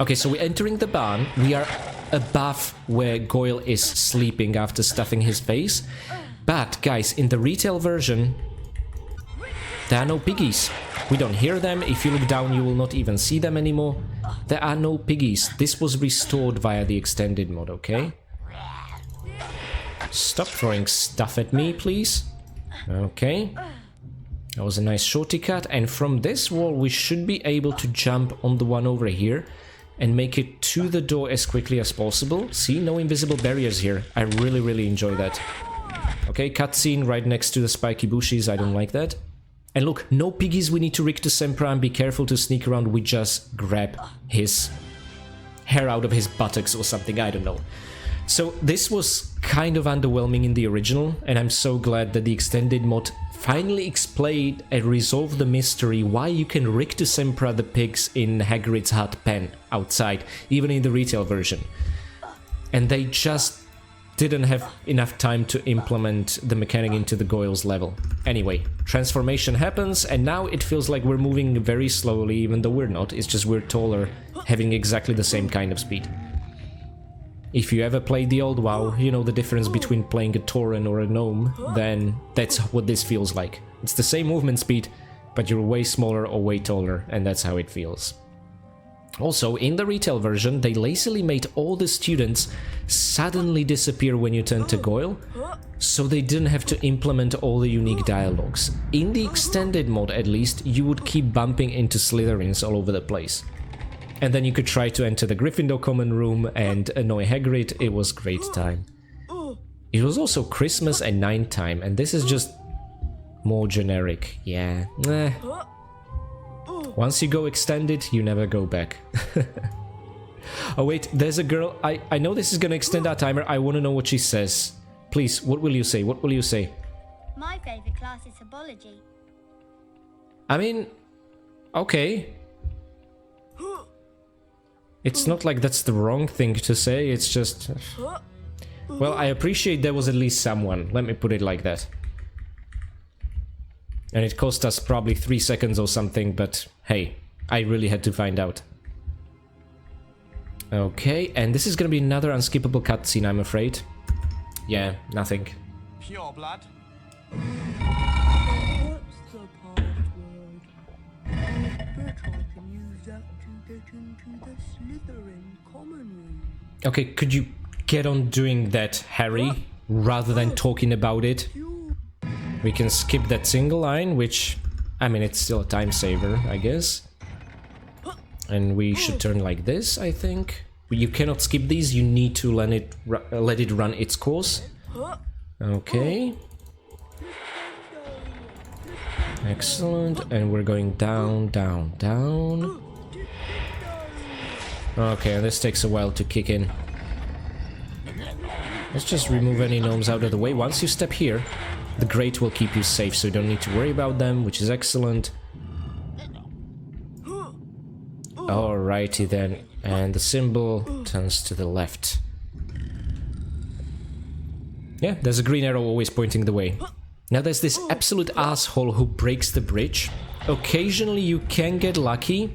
Okay, so we're entering the barn. We are above where Goyle is sleeping after stuffing his face. But, guys, in the retail version, there are no piggies. We don't hear them. If you look down, you will not even see them anymore. There are no piggies. This was restored via the extended mod, okay? Stop throwing stuff at me, please. Okay. That was a nice shorty cut. And from this wall, we should be able to jump on the one over here and make it to the door as quickly as possible. See, no invisible barriers here. I really, really enjoy that. Okay, cutscene right next to the spiky bushes, I don't like that. And look, no piggies, we need to Rictusempra and be careful to sneak around, we just grab his hair out of his buttocks or something, I don't know. So this was kind of underwhelming in the original, and I'm so glad that the extended mod finally explained and resolved the mystery why you can Rictusempra the pigs in Hagrid's hut pen outside, even in the retail version. And they just didn't have enough time to implement the mechanic into the Goyle's level. Anyway, transformation happens, and now it feels like we're moving very slowly, even though we're not. It's just we're taller, having exactly the same kind of speed. If you ever played the old WoW, you know the difference between playing a Tauren or a Gnome, then that's what this feels like. It's the same movement speed, but you're way smaller or way taller, and that's how it feels. Also, in the retail version, they lazily made all the students suddenly disappear when you turn to Goyle, so they didn't have to implement all the unique dialogues. In the extended mod, at least, you would keep bumping into Slytherins all over the place. And then you could try to enter the Gryffindor common room and annoy Hagrid. It was great time. It was also Christmas and night time, and this is just more generic. Yeah. Once you go extended, you never go back. Oh wait, there's a girl. I know this is gonna extend our timer. I want to know what she says. Please, what will you say? What will you say? My favourite class is Herbology. I mean, okay. It's not like that's the wrong thing to say, it's just... Well, I appreciate there was at least someone, let me put it like that. And it cost us probably 3 seconds or something, but hey, I really had to find out. Okay, and this is gonna be another unskippable cutscene, I'm afraid. Yeah, nothing. Pure blood. What's the password? Bet I can use that to get into the Slytherin common room. Okay, could you get on doing that, Harry, rather than talking about it? We can skip that single line, which, I mean, it's still a time saver, I guess. And we should turn like this, I think. You cannot skip these, you need to let it run its course. Okay. Excellent, and we're going down, down, down. Okay, this takes a while to kick in. Let's just remove any gnomes out of the way. Once you step here, the grate will keep you safe, so you don't need to worry about them, which is excellent. Alrighty then, and the symbol turns to the left. Yeah, there's a green arrow always pointing the way. Now there's this absolute asshole who breaks the bridge. Occasionally you can get lucky,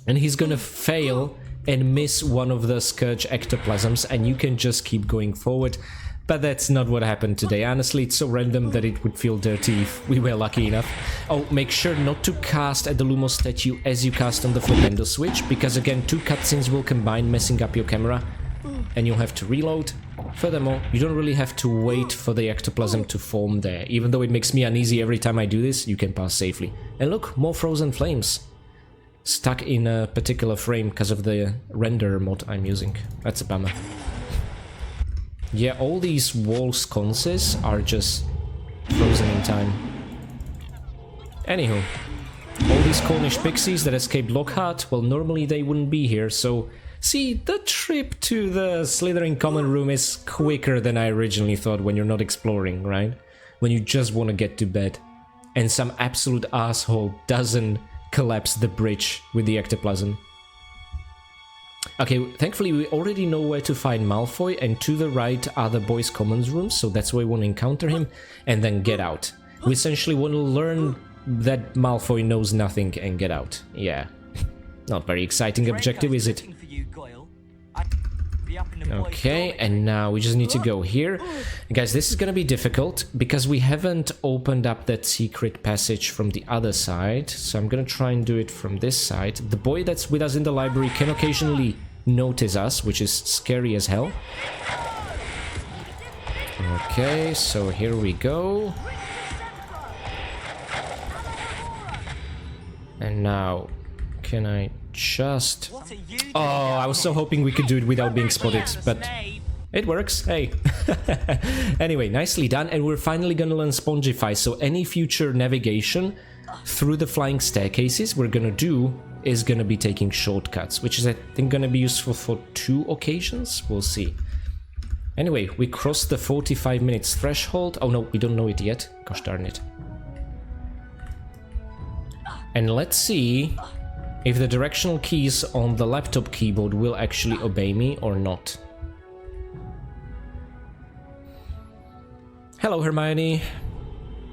and he's gonna fail and miss one of the Skurge ectoplasms, and you can just keep going forward. But that's not what happened today. Honestly, it's so random that it would feel dirty if we were lucky enough. Oh, make sure not to cast at the Lumos statue as you cast on the Flipendo switch, because again, 2 cutscenes will combine, messing up your camera, and you'll have to reload. Furthermore, you don't really have to wait for the ectoplasm to form there. Even though it makes me uneasy every time I do this, you can pass safely. And look, more frozen flames. Stuck in a particular frame because of the render mod I'm using. That's a bummer. Yeah, all these wall sconces are just frozen in time. Anywho, all these Cornish pixies that escaped Lockhart, well, normally they wouldn't be here, so... See, the trip to the Slytherin common room is quicker than I originally thought when you're not exploring, right? When you just want to get to bed. And some absolute asshole doesn't collapse the bridge with the ectoplasm. Okay, thankfully we already know where to find Malfoy, and to the right are the boys' commons rooms, so that's where we want to encounter him, and then get out. We essentially want to learn that Malfoy knows nothing and get out. Yeah. Not very exciting objective, is it? Okay, and now we just need to go here. Guys, this is gonna be difficult, because we haven't opened up that secret passage from the other side, so I'm gonna try and do it from this side. The boy that's with us in the library can occasionally notice us, which is scary as hell. Okay, so here we go. And now, can I just... Oh, I was so hoping we could do it without being spotted, but it works, hey. Anyway, nicely done, and we're finally gonna learn Spongify, so any future navigation through the flying staircases we're gonna do is gonna be taking shortcuts, which is, I think, gonna be useful for 2 occasions, we'll see. Anyway, we crossed the 45 minutes threshold. Oh no, we don't know it yet, gosh darn it. And let's see if the directional keys on the laptop keyboard will actually obey me or not. Hello, Hermione.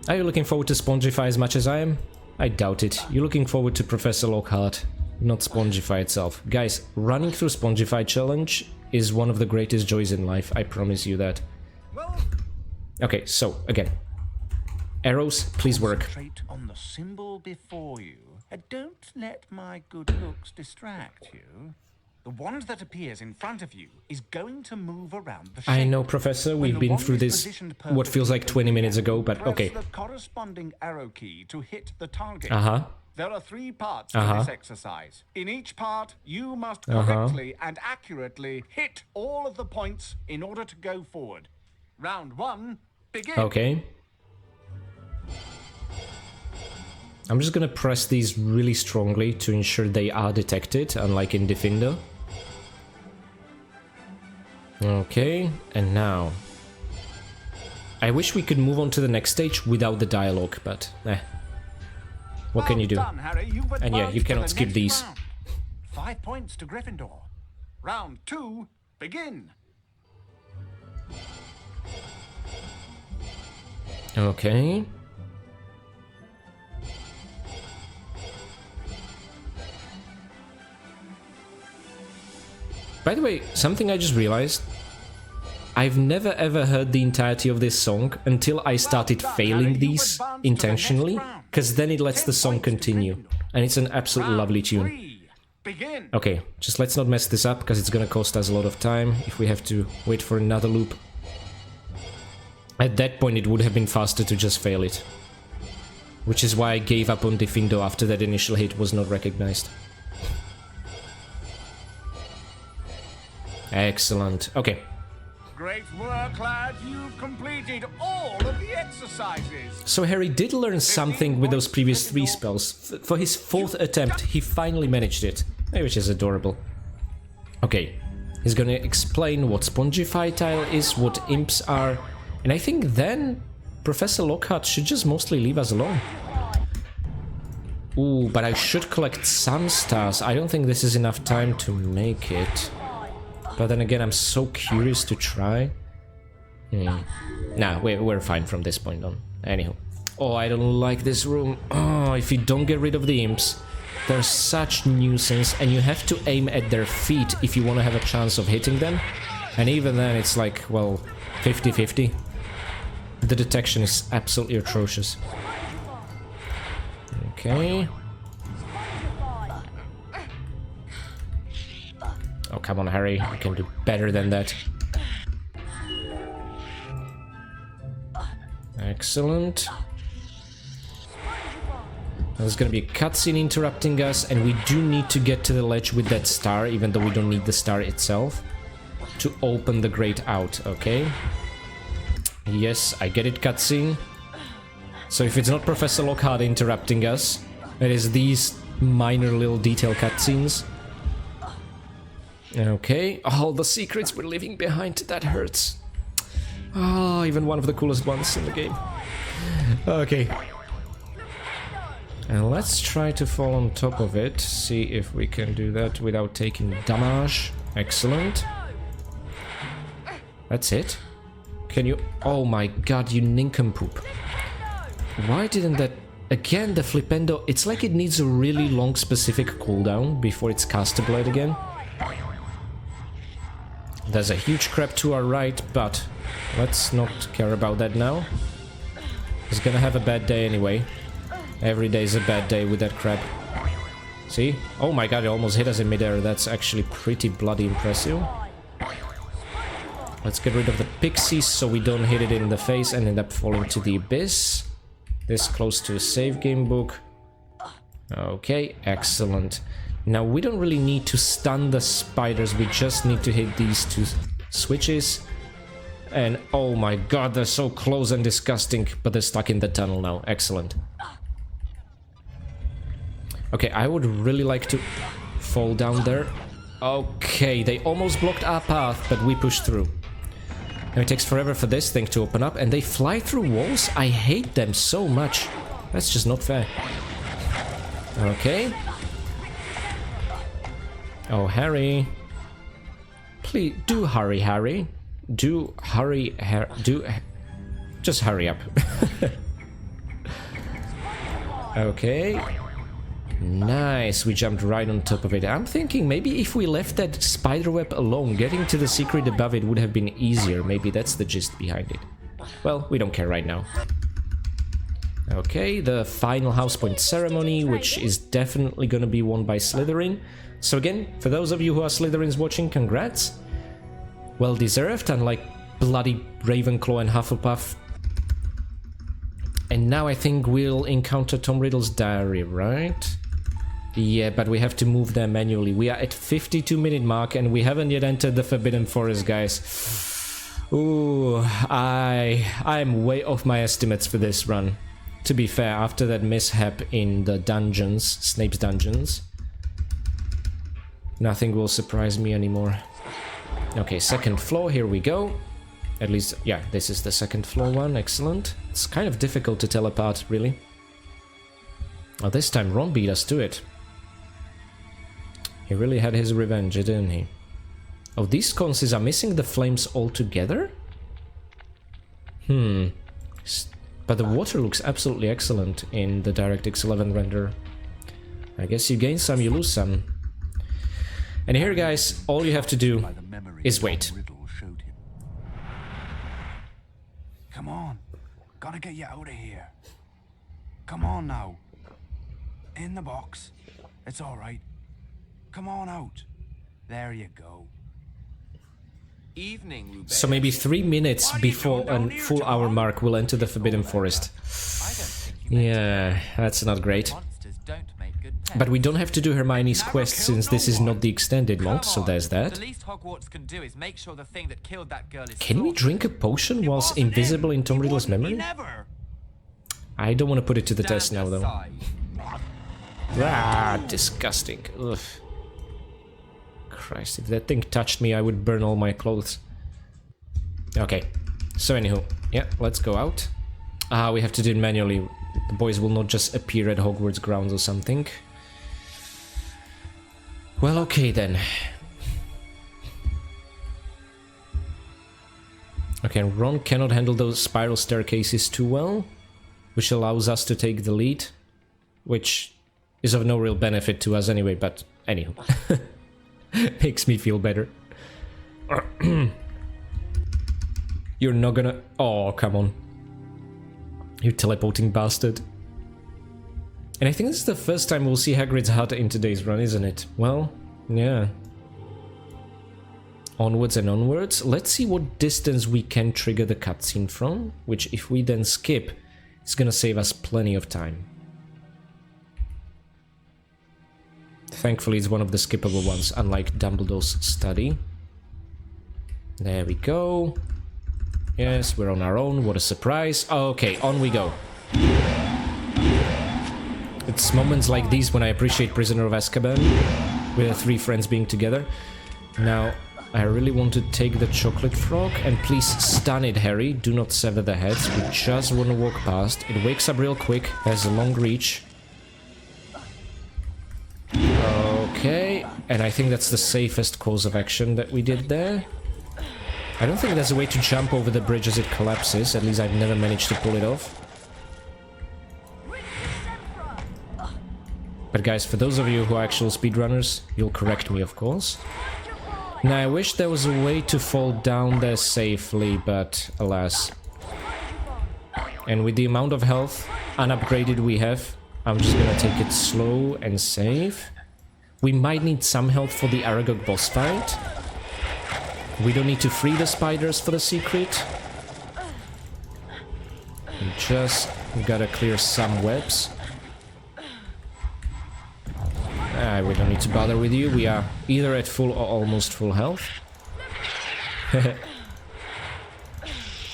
Are you looking forward to Spongify as much as I am? I doubt it. You're looking forward to Professor Lockhart, not Spongify itself. Guys, running through Spongify challenge is one of the greatest joys in life, I promise you that. Okay, so, again. Arrows, please work. Concentrate on the symbol before you, and don't let my good looks distract you. The wand that appears in front of you is going to move around the shape. I know, Professor, we've been through this what feels like 20 minutes ago, but okay. Press the corresponding arrow key to hit the target. There are 3 parts to this exercise. In each part, you must correctly and accurately hit all of the points in order to go forward. Round 1, begin. Okay. I'm just gonna press these really strongly to ensure they are detected, unlike in Diffindo. Okay, and now... I wish we could move on to the next stage without the dialogue, but what can you do? Done, Harry. You've And yeah, you advanced to cannot the skip next these. round. 5 points to Gryffindor. Round 2, begin. Okay. By the way, something I just realized. I've never ever heard the entirety of this song until I started failing these intentionally, because then it lets the song continue, and it's an absolutely lovely tune. Okay, just let's not mess this up, because it's gonna cost us a lot of time if we have to wait for another loop. At that point it would have been faster to just fail it. Which is why I gave up on Diffindo after that initial hit was not recognized. Excellent. Okay. Great work, lad. You've completed all of the exercises. So Harry did learn something with those previous 3 spells. For his 4th attempt, he finally managed it, which is adorable. Okay, he's gonna explain what Spongify tile is, what imps are, and I think then Professor Lockhart should just mostly leave us alone. Ooh, but I should collect some stars. I don't think this is enough time to make it. But then again, I'm so curious to try. Nah, we're fine from this point on. Anyhow. Oh, I don't like this room. Oh, if you don't get rid of the imps, they're such nuisance, and you have to aim at their feet if you want to have a chance of hitting them. And even then, it's like, well, 50-50. The detection is absolutely atrocious. Okay. Oh, come on, Harry. You can do better than that. Excellent. There's gonna be a cutscene interrupting us, and we do need to get to the ledge with that star, even though we don't need the star itself, to open the grate out, okay? Yes, I get it, cutscene. So if it's not Professor Lockhart interrupting us, it is these minor little detail cutscenes. Okay, all the secrets we're leaving behind, that hurts. Oh, even one of the coolest ones in the game. Okay. And let's try to fall on top of it, see if we can do that without taking damage. Excellent. That's it. Can you... Oh my god, you nincompoop. Why didn't that... Again, the Flipendo, it's like it needs a really long specific cooldown before it's castable again. There's a huge crab to our right, but let's not care about that now. He's gonna have a bad day anyway. Every day is a bad day with that crab. See? Oh my god, it almost hit us in midair. That's actually pretty bloody impressive. Let's get rid of the pixies so we don't hit it in the face and end up falling to the abyss. This close to a save game book. Okay, excellent. Now we don't really need to stun the spiders, we just need to hit these 2 switches. And oh my god, they're so close and disgusting, but they're stuck in the tunnel now. Excellent. Okay, I would really like to fall down there. Okay, they almost blocked our path, but we pushed through. Now it takes forever for this thing to open up, and they fly through walls? I hate them so much. That's just not fair. Okay. Oh, Harry. Please, do hurry, Harry. Do hurry, do... Just hurry up. Okay. Nice, we jumped right on top of it. I'm thinking maybe if we left that spiderweb alone, getting to the secret above it would have been easier. Maybe that's the gist behind it. Well, we don't care right now. Okay, the final house point ceremony, which is definitely gonna be won by Slytherin. So again, for those of you who are Slytherins watching, congrats. Well deserved, unlike bloody Ravenclaw and Hufflepuff. And now I think we'll encounter Tom Riddle's diary, right? Yeah, but we have to move there manually. We are at 52-minute mark and we haven't yet entered the Forbidden Forest, guys. Ooh, I'm way off my estimates for this run. To be fair, after that mishap in the dungeons, Snape's dungeons, nothing will surprise me anymore. Okay, second floor, here we go. At least, yeah, this is the second floor one, excellent. It's kind of difficult to tell apart, really. Oh, this time Ron beat us to it. He really had his revenge, didn't he? Oh, these sconces are missing the flames altogether? But the water looks absolutely excellent in the DirectX 11 render. I guess you gain some, you lose some. And here, guys, all you have to do is wait. Come on, gotta get you out of here. Come on now. In the box. It's all right. Come on out. There you go. Evening, so maybe 3 minutes before a full hour mark we'll enter the Forbidden Forest. Yeah, that's not great. But we don't have to do Hermione's quest since this is not the extended mod, so there's that. The least Hogwarts can do is make sure the thing that killed that girl is Can we drink a potion whilst invisible in Tom Riddle's memory? I don't want to put it to the test now, though. Ah, disgusting. Ugh. Christ, if that thing touched me, I would burn all my clothes. Okay, so anywho, yeah, let's go out. Ah, we have to do it manually. The boys will not just appear at Hogwarts Grounds or something. Well, okay then. Okay, Ron cannot handle those spiral staircases too well, which allows us to take the lead, which is of no real benefit to us anyway, but anywho. Makes me feel better. You're not gonna... Oh, come on. You teleporting bastard. And I think this is the first time we'll see Hagrid's hut in today's run, isn't it? Well, yeah. Onwards and onwards. Let's see what distance we can trigger the cutscene from, which if we then skip, it's gonna save us plenty of time. Thankfully, it's one of the skippable ones, unlike Dumbledore's study. There we go. Yes, we're on our own. What a surprise. Okay, on we go. It's moments like these when I appreciate Prisoner of Azkaban, with the three friends being together. Now, I really want to take the chocolate frog, and please stun it, Harry. Do not sever the heads. We just want to walk past. It wakes up real quick, has a long reach. Okay, and I think that's the safest course of action that we did there. I don't think there's a way to jump over the bridge as it collapses, at least I've never managed to pull it off. But guys, for those of you who are actual speedrunners, you'll correct me, of course. Now, I wish there was a way to fall down there safely, but alas. And with the amount of health unupgraded we have, I'm just gonna take it slow and safe. We might need some help for the Aragog boss fight. We don't need to free the spiders for the secret. We just gotta clear some webs. We don't need to bother with you. We are either at full or almost full health.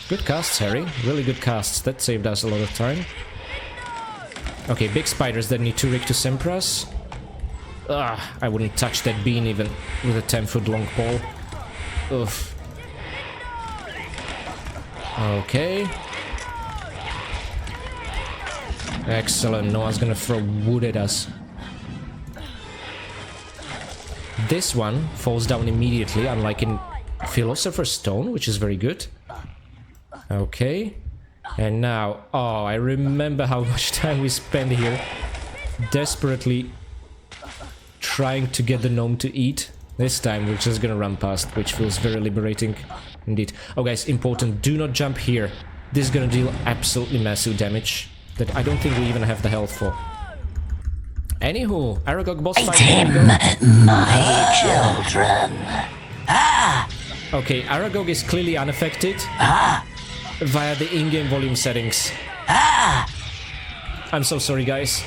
Good casts, Harry. Really good casts. That saved us a lot of time. Okay, big spiders that need 2 Rictusempras. I wouldn't touch that bean even with a 10-foot long pole. Oof. Okay. Excellent. Noah's gonna throw wood at us. This one falls down immediately, unlike in Philosopher's Stone, which is very good. Okay. And now, oh, I remember how much time we spent here desperately trying to get the gnome to eat. This time we're just gonna run past, which feels very liberating indeed. Oh guys, important, do not jump here. This is gonna deal absolutely massive damage that I don't think we even have the health for. Anywho, Aragog boss fight. My children. Okay, Aragog is clearly unaffected via the in-game volume settings. I'm so sorry, guys.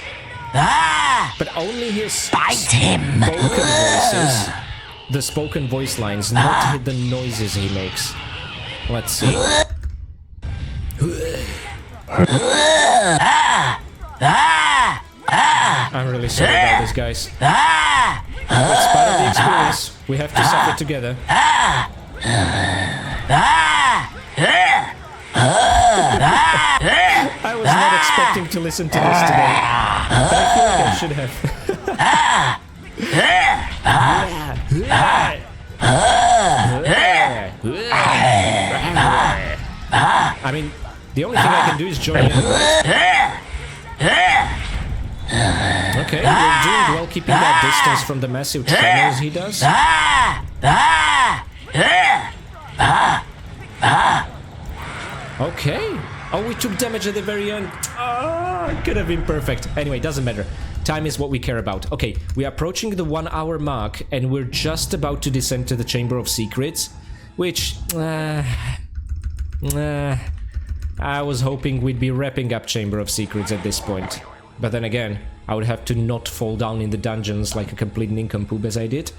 But only his spoken voices, the spoken voice lines, not the noises he makes. Let's see. I'm really sorry about this, guys. It's part of the experience. We have to suffer together. I was not expecting to listen to this today, but I feel like I should have. I mean, the only thing I can do is join in. Okay, we're doing well keeping that distance from the massive tremors he does. Okay. Oh, we took damage at the very end. Oh, could have been perfect. Anyway, doesn't matter. Time is what we care about. Okay, we are approaching the 1 hour mark and we're just about to descend to the Chamber of Secrets, which... I was hoping we'd be wrapping up Chamber of Secrets at this point. But then again, I would have to not fall down in the dungeons like a complete nincompoop as I did.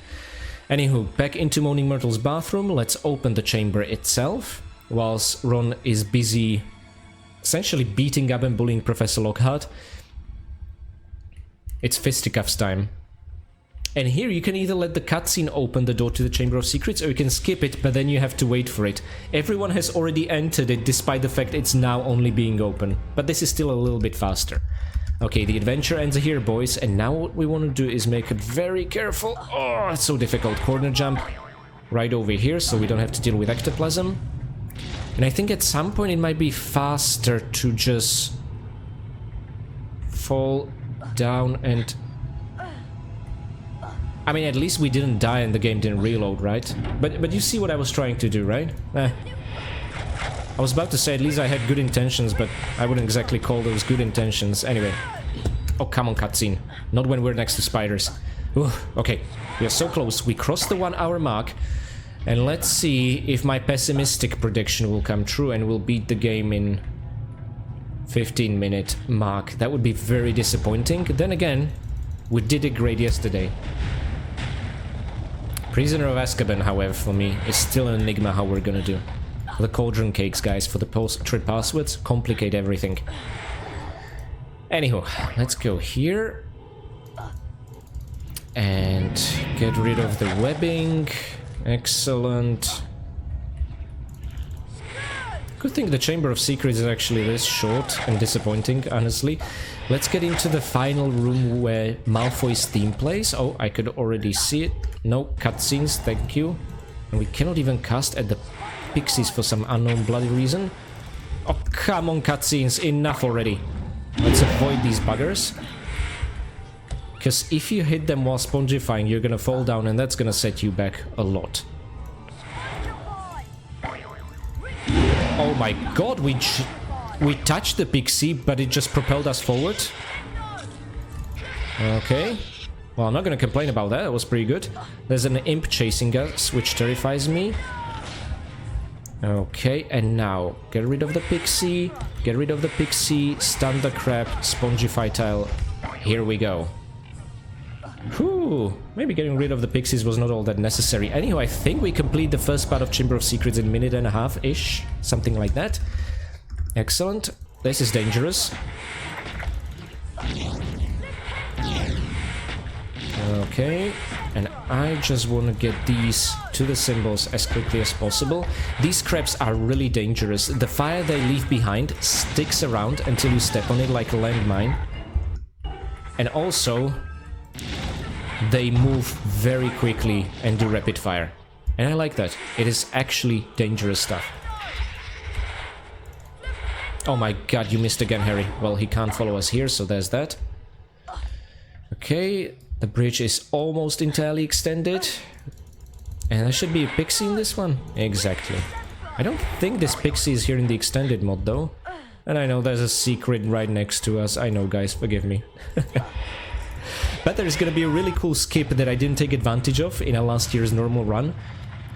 Anywho, back into Moaning Myrtle's bathroom. Let's open the chamber itself, whilst Ron is busy essentially beating up and bullying Professor Lockhart. It's fisticuffs time. And here you can either let the cutscene open the door to the Chamber of Secrets, or you can skip it, but then you have to wait for it. Everyone has already entered it, despite the fact it's now only being open. But this is still a little bit faster. Okay, the adventure ends here, boys, and now what we want to do is make it very careful. Oh, it's so difficult. Corner jump right over here, so we don't have to deal with ectoplasm. And I think at some point it might be faster to just fall down and... I mean, at least we didn't die and the game didn't reload, right? But you see what I was trying to do, right? I was about to say at least I had good intentions, but I wouldn't exactly call those good intentions. Anyway. Oh, come on, cutscene. Not when we're next to spiders. Ooh, okay, we are so close. We crossed the 1 hour mark. And let's see if my pessimistic prediction will come true and we'll beat the game in 15-minute mark. That would be very disappointing. Then again, we did it great yesterday. Prisoner of Azkaban, however, for me, is still an enigma how we're gonna do. The cauldron cakes, guys, for the post-trip passwords complicate everything. Anywho, let's go here. And get rid of the webbing. Excellent. Good thing the Chamber of Secrets is actually this short and disappointing, honestly. Let's get into the final room where Malfoy's theme plays. Oh, I could already see it. No cutscenes, thank you. And we cannot even cast at the pixies for some unknown bloody reason. Oh, come on, cutscenes, enough already. Let's avoid these buggers. Because if you hit them while spongifying, you're gonna fall down and that's gonna set you back a lot. Oh my god, we touched the pixie, but it just propelled us forward. Okay. Well, I'm not gonna complain about that, it was pretty good. There's an imp chasing us, which terrifies me. Okay, and now, get rid of the pixie, stun the crab, spongify tile. Here we go. Whew, maybe getting rid of the pixies was not all that necessary. Anyway, I think we complete the first part of Chamber of Secrets in a minute and a half-ish, something like that. Excellent. This is dangerous. Okay, and I just want to get these to the symbols as quickly as possible. These crabs are really dangerous. The fire they leave behind sticks around until you step on it like a landmine. And also, they move very quickly and do rapid fire. And I like that. It is actually dangerous stuff. Oh my god, you missed again, Harry. Well, he can't follow us here, so there's that. Okay, the bridge is almost entirely extended. And there should be a pixie in this one. Exactly. I don't think this pixie is here in the extended mod, though. And I know there's a secret right next to us. I know, guys, forgive me. But there's gonna be a really cool skip that I didn't take advantage of in our last year's normal run,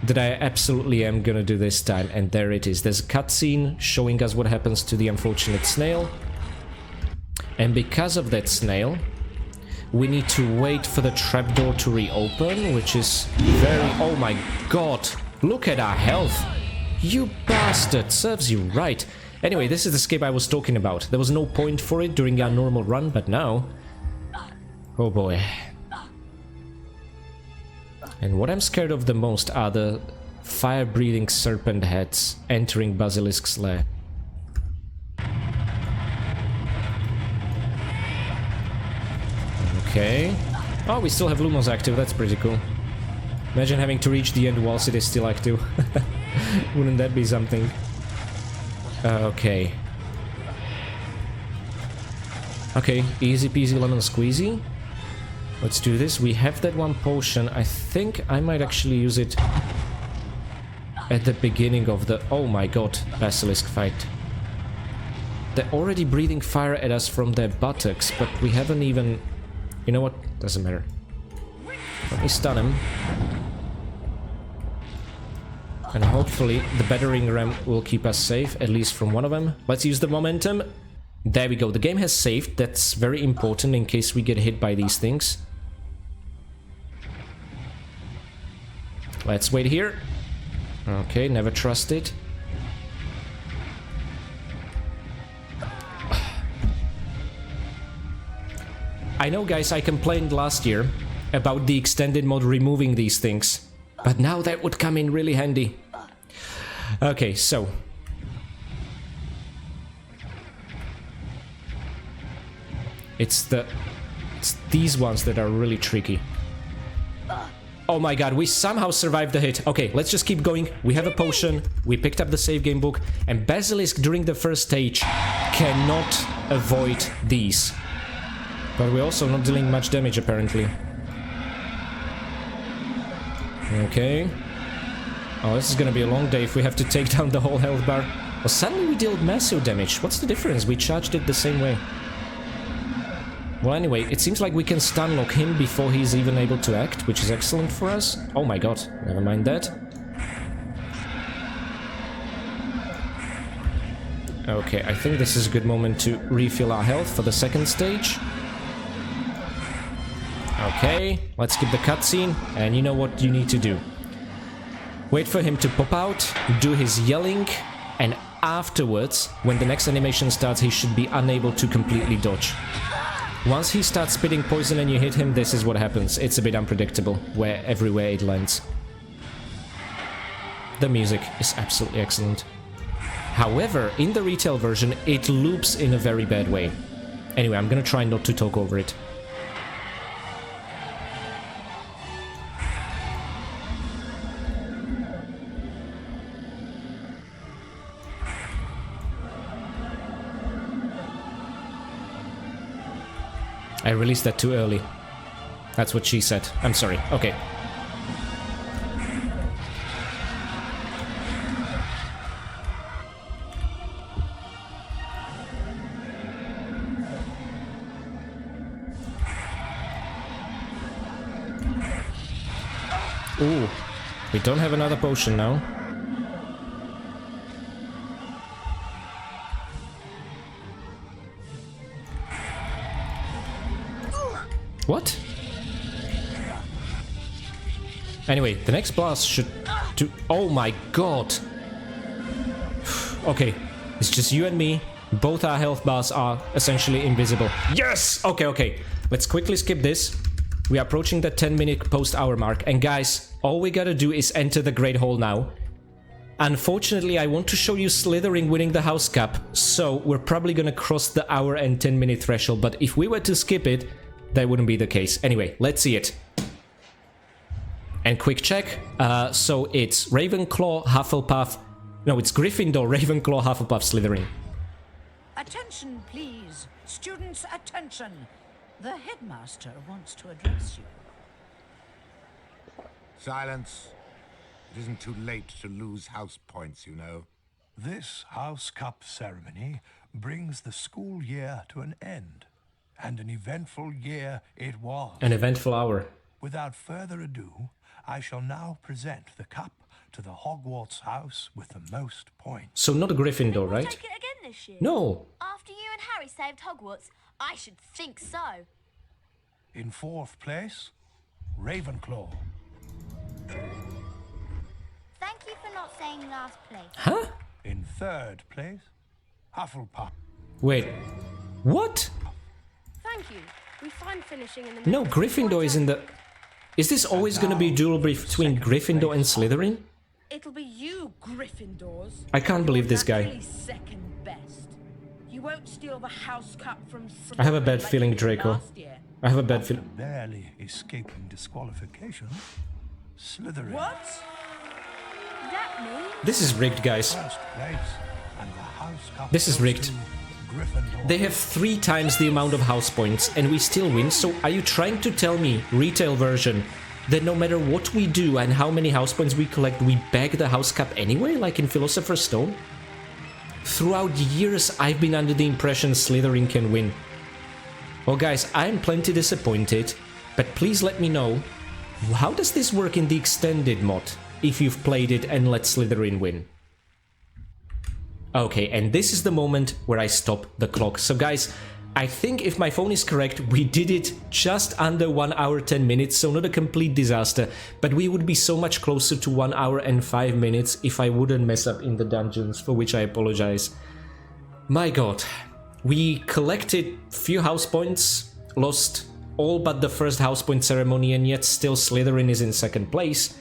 that I absolutely am gonna do this time, and there it is. There's a cutscene showing us what happens to the unfortunate snail. And because of that snail, we need to wait for the trapdoor to reopen, which is very... Oh my god! Look at our health! You bastard! Serves you right! Anyway, this is the skip I was talking about. There was no point for it during our normal run, but now... Oh boy. And what I'm scared of the most are the fire-breathing serpent heads entering Basilisk's lair. Okay. Oh, we still have Lumos active, that's pretty cool. Imagine having to reach the end whilst it is still active. Wouldn't that be something? Okay. Okay, easy peasy lemon squeezy. Let's do this. We have that one potion. I think I might actually use it at the beginning of the... Oh my god, Basilisk fight. They're already breathing fire at us from their buttocks, but we haven't even... You know what? Doesn't matter. Let me stun him. And hopefully the battering ram will keep us safe, at least from one of them. Let's use the momentum. There we go. The game has saved. That's very important in case we get hit by these things. Let's wait here. Okay, never trust it. I know, guys, I complained last year about the extended mod removing these things, but now that would come in really handy. Okay, so... It's these ones that are really tricky. Oh my god, we somehow survived the hit. Okay, let's just keep going. We have a potion, we picked up the save game book, and Basilisk during the first stage cannot avoid these. But we're also not dealing much damage, apparently. Okay. Oh, this is gonna be a long day if we have to take down the whole health bar. Well, suddenly we dealt massive damage. What's the difference? We charged it the same way. Well, anyway, it seems like we can stun lock him before he's even able to act, which is excellent for us. Oh my god, never mind that. Okay, I think this is a good moment to refill our health for the second stage. Okay, let's skip the cutscene, and you know what you need to do. Wait for him to pop out, do his yelling, and afterwards, when the next animation starts, he should be unable to completely dodge. Once he starts spitting poison and you hit him, this is what happens. It's a bit unpredictable, everywhere it lands. The music is absolutely excellent. However, in the retail version, it loops in a very bad way. Anyway, I'm gonna try not to talk over it. I released that too early. That's what she said. I'm sorry. Okay. Ooh. We don't have another potion now. What? Anyway, the next blast should do... Oh my god! Okay, it's just you and me. Both our health bars are essentially invisible. Yes! Okay, okay. Let's quickly skip this. We are approaching the 10-minute post-hour mark. And guys, all we gotta do is enter the Great Hall now. Unfortunately, I want to show you Slytherin winning the House Cup. So, we're probably gonna cross the hour and 10-minute threshold. But if we were to skip it... that wouldn't be the case. Anyway, let's see it. And quick check. So it's Ravenclaw, Hufflepuff... No, it's Gryffindor, Ravenclaw, Hufflepuff, Slytherin. Attention, please. Students, attention. The headmaster wants to address you. Silence. It isn't too late to lose house points, you know. This House Cup ceremony brings the school year to an end. And an eventful year it was. An eventful hour. Without further ado, I shall now present the cup to the Hogwarts house with the most points. So not a Gryffindor, right? Take it again this year? No. After you and Harry saved Hogwarts, I should think so. In 4th place, Ravenclaw. Thank you for not saying last place. Huh? In 3rd place, Hufflepuff. Wait. What? Thank you. We find finishing in the No, Gryffindor is in the... Is this always going to be a duel between Gryffindor and Slytherin? It'll be you, Gryffindors. I can't believe this guy. Actually second best. You won't steal the house cup from I have a bad like feeling, you did Draco. last year. I have a bad feeling. Barely escaping disqualification, Slytherin. What? That me? This is rigged, guys. First place, and the house cup This is goes rigged. to Gryffindor. They have 3 times the amount of house points and we still win, so are you trying to tell me, retail version, that no matter what we do and how many house points we collect, we bag the house cup anyway, like in Philosopher's Stone? Throughout years, I've been under the impression Slytherin can win. Well guys, I'm plenty disappointed, but please let me know, how does this work in the extended mod, if you've played it and let Slytherin win? Okay, and this is the moment where I stop the clock. So guys, I think if my phone is correct, we did it just under 1 hour 10 minutes, so not a complete disaster, but we would be so much closer to 1 hour and 5 minutes if I wouldn't mess up in the dungeons, for which I apologize. My god, we collected few house points, lost all but the first house point ceremony, and yet still Slytherin is in 2nd place.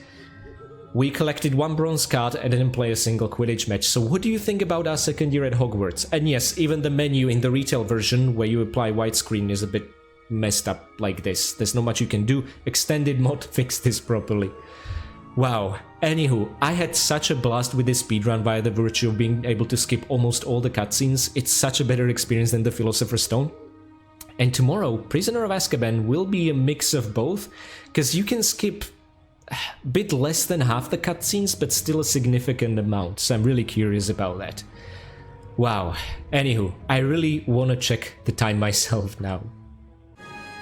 We collected 1 bronze card and didn't play a single Quidditch match, so what do you think about our 2nd year at Hogwarts? And yes, even the menu in the retail version, where you apply widescreen, is a bit messed up like this. There's not much you can do. Extended mod fixed this properly. Wow. Anywho, I had such a blast with this speedrun via the virtue of being able to skip almost all the cutscenes. It's such a better experience than the Philosopher's Stone. And tomorrow, Prisoner of Azkaban will be a mix of both, because you can skip a bit less than half the cutscenes, but still a significant amount, so I'm really curious about that. Wow. Anywho, I really want to check the time myself now.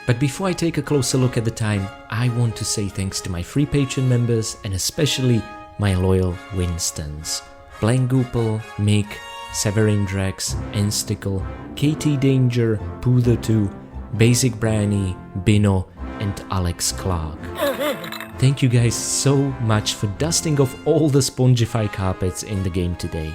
But before I take a closer look at the time, I want to say thanks to my free Patreon members, and especially my loyal Winstons. Blangoopel, Mick, Severin Drax, Enstickle, KT Danger, Pooh2, Basic Brownie, Bino, and Alex Clark. Thank you guys so much for dusting off all the Spongify carpets in the game today.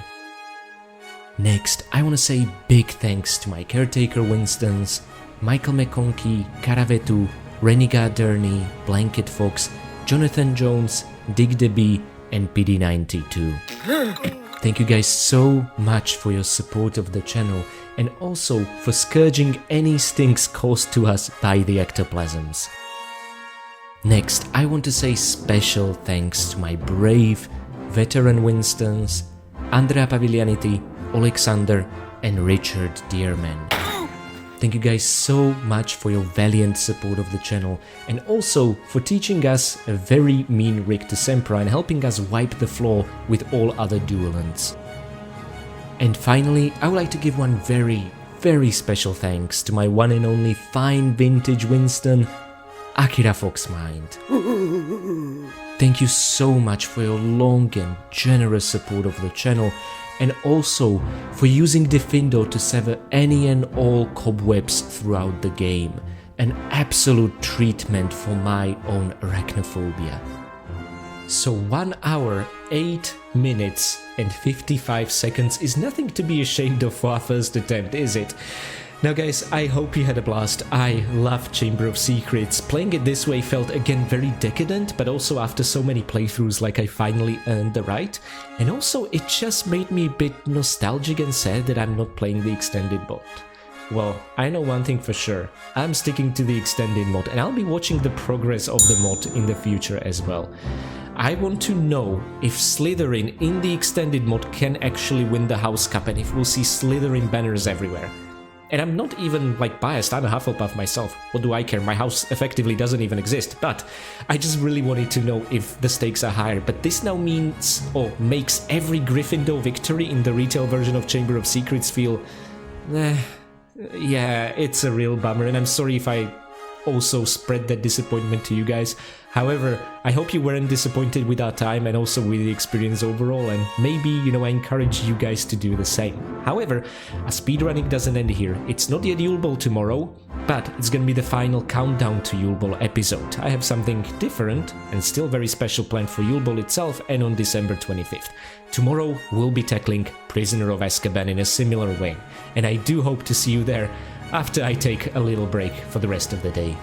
Next, I want to say big thanks to my caretaker Winstons, Michael McConkey, Caravetu, Renegade Durney, Blanket Fox, Jonathan Jones, Dig the Bee, and PD92. Thank you guys so much for your support of the channel, and also for scourging any stinks caused to us by the ectoplasms. Next, I want to say special thanks to my brave veteran Winstons, Andrea Paviglianiti, Alexander, and Richard Dearman. Thank you guys so much for your valiant support of the channel, and also for teaching us a very mean Rictusempra and helping us wipe the floor with all other duelants. And finally, I would like to give one very special thanks to my one and only fine vintage Winston, Akira Foxmind. Thank you so much for your long and generous support of the channel, and also for using Diffindo to sever any and all cobwebs throughout the game. An absolute treatment for my own arachnophobia. So 1 hour, 8 minutes and 55 seconds is nothing to be ashamed of for our first attempt, is it? Now guys, I hope you had a blast. I love Chamber of Secrets. Playing it this way felt again very decadent, but also after so many playthroughs like I finally earned the right. And also it just made me a bit nostalgic and sad that I'm not playing the extended mod. Well, I know one thing for sure. I'm sticking to the extended mod, and I'll be watching the progress of the mod in the future as well. I want to know if Slytherin in the extended mod can actually win the House Cup and if we'll see Slytherin banners everywhere. And I'm not even, like, biased, I'm a Hufflepuff myself. What do I care? My house effectively doesn't even exist. But I just really wanted to know if the stakes are higher. But this now means, or makes every Gryffindor victory in the retail version of Chamber of Secrets feel... yeah, it's a real bummer. And I'm sorry if I also spread that disappointment to you guys. However, I hope you weren't disappointed with our time and also with the experience overall, and maybe, you know, I encourage you guys to do the same. However, our speedrunning doesn't end here. It's not yet Yule Ball tomorrow, but it's gonna be the final countdown to Yule Ball episode. I have something different and still very special planned for Yule Ball itself and on December 25th. Tomorrow we'll be tackling Prisoner of Azkaban in a similar way, and I do hope to see you there after I take a little break for the rest of the day.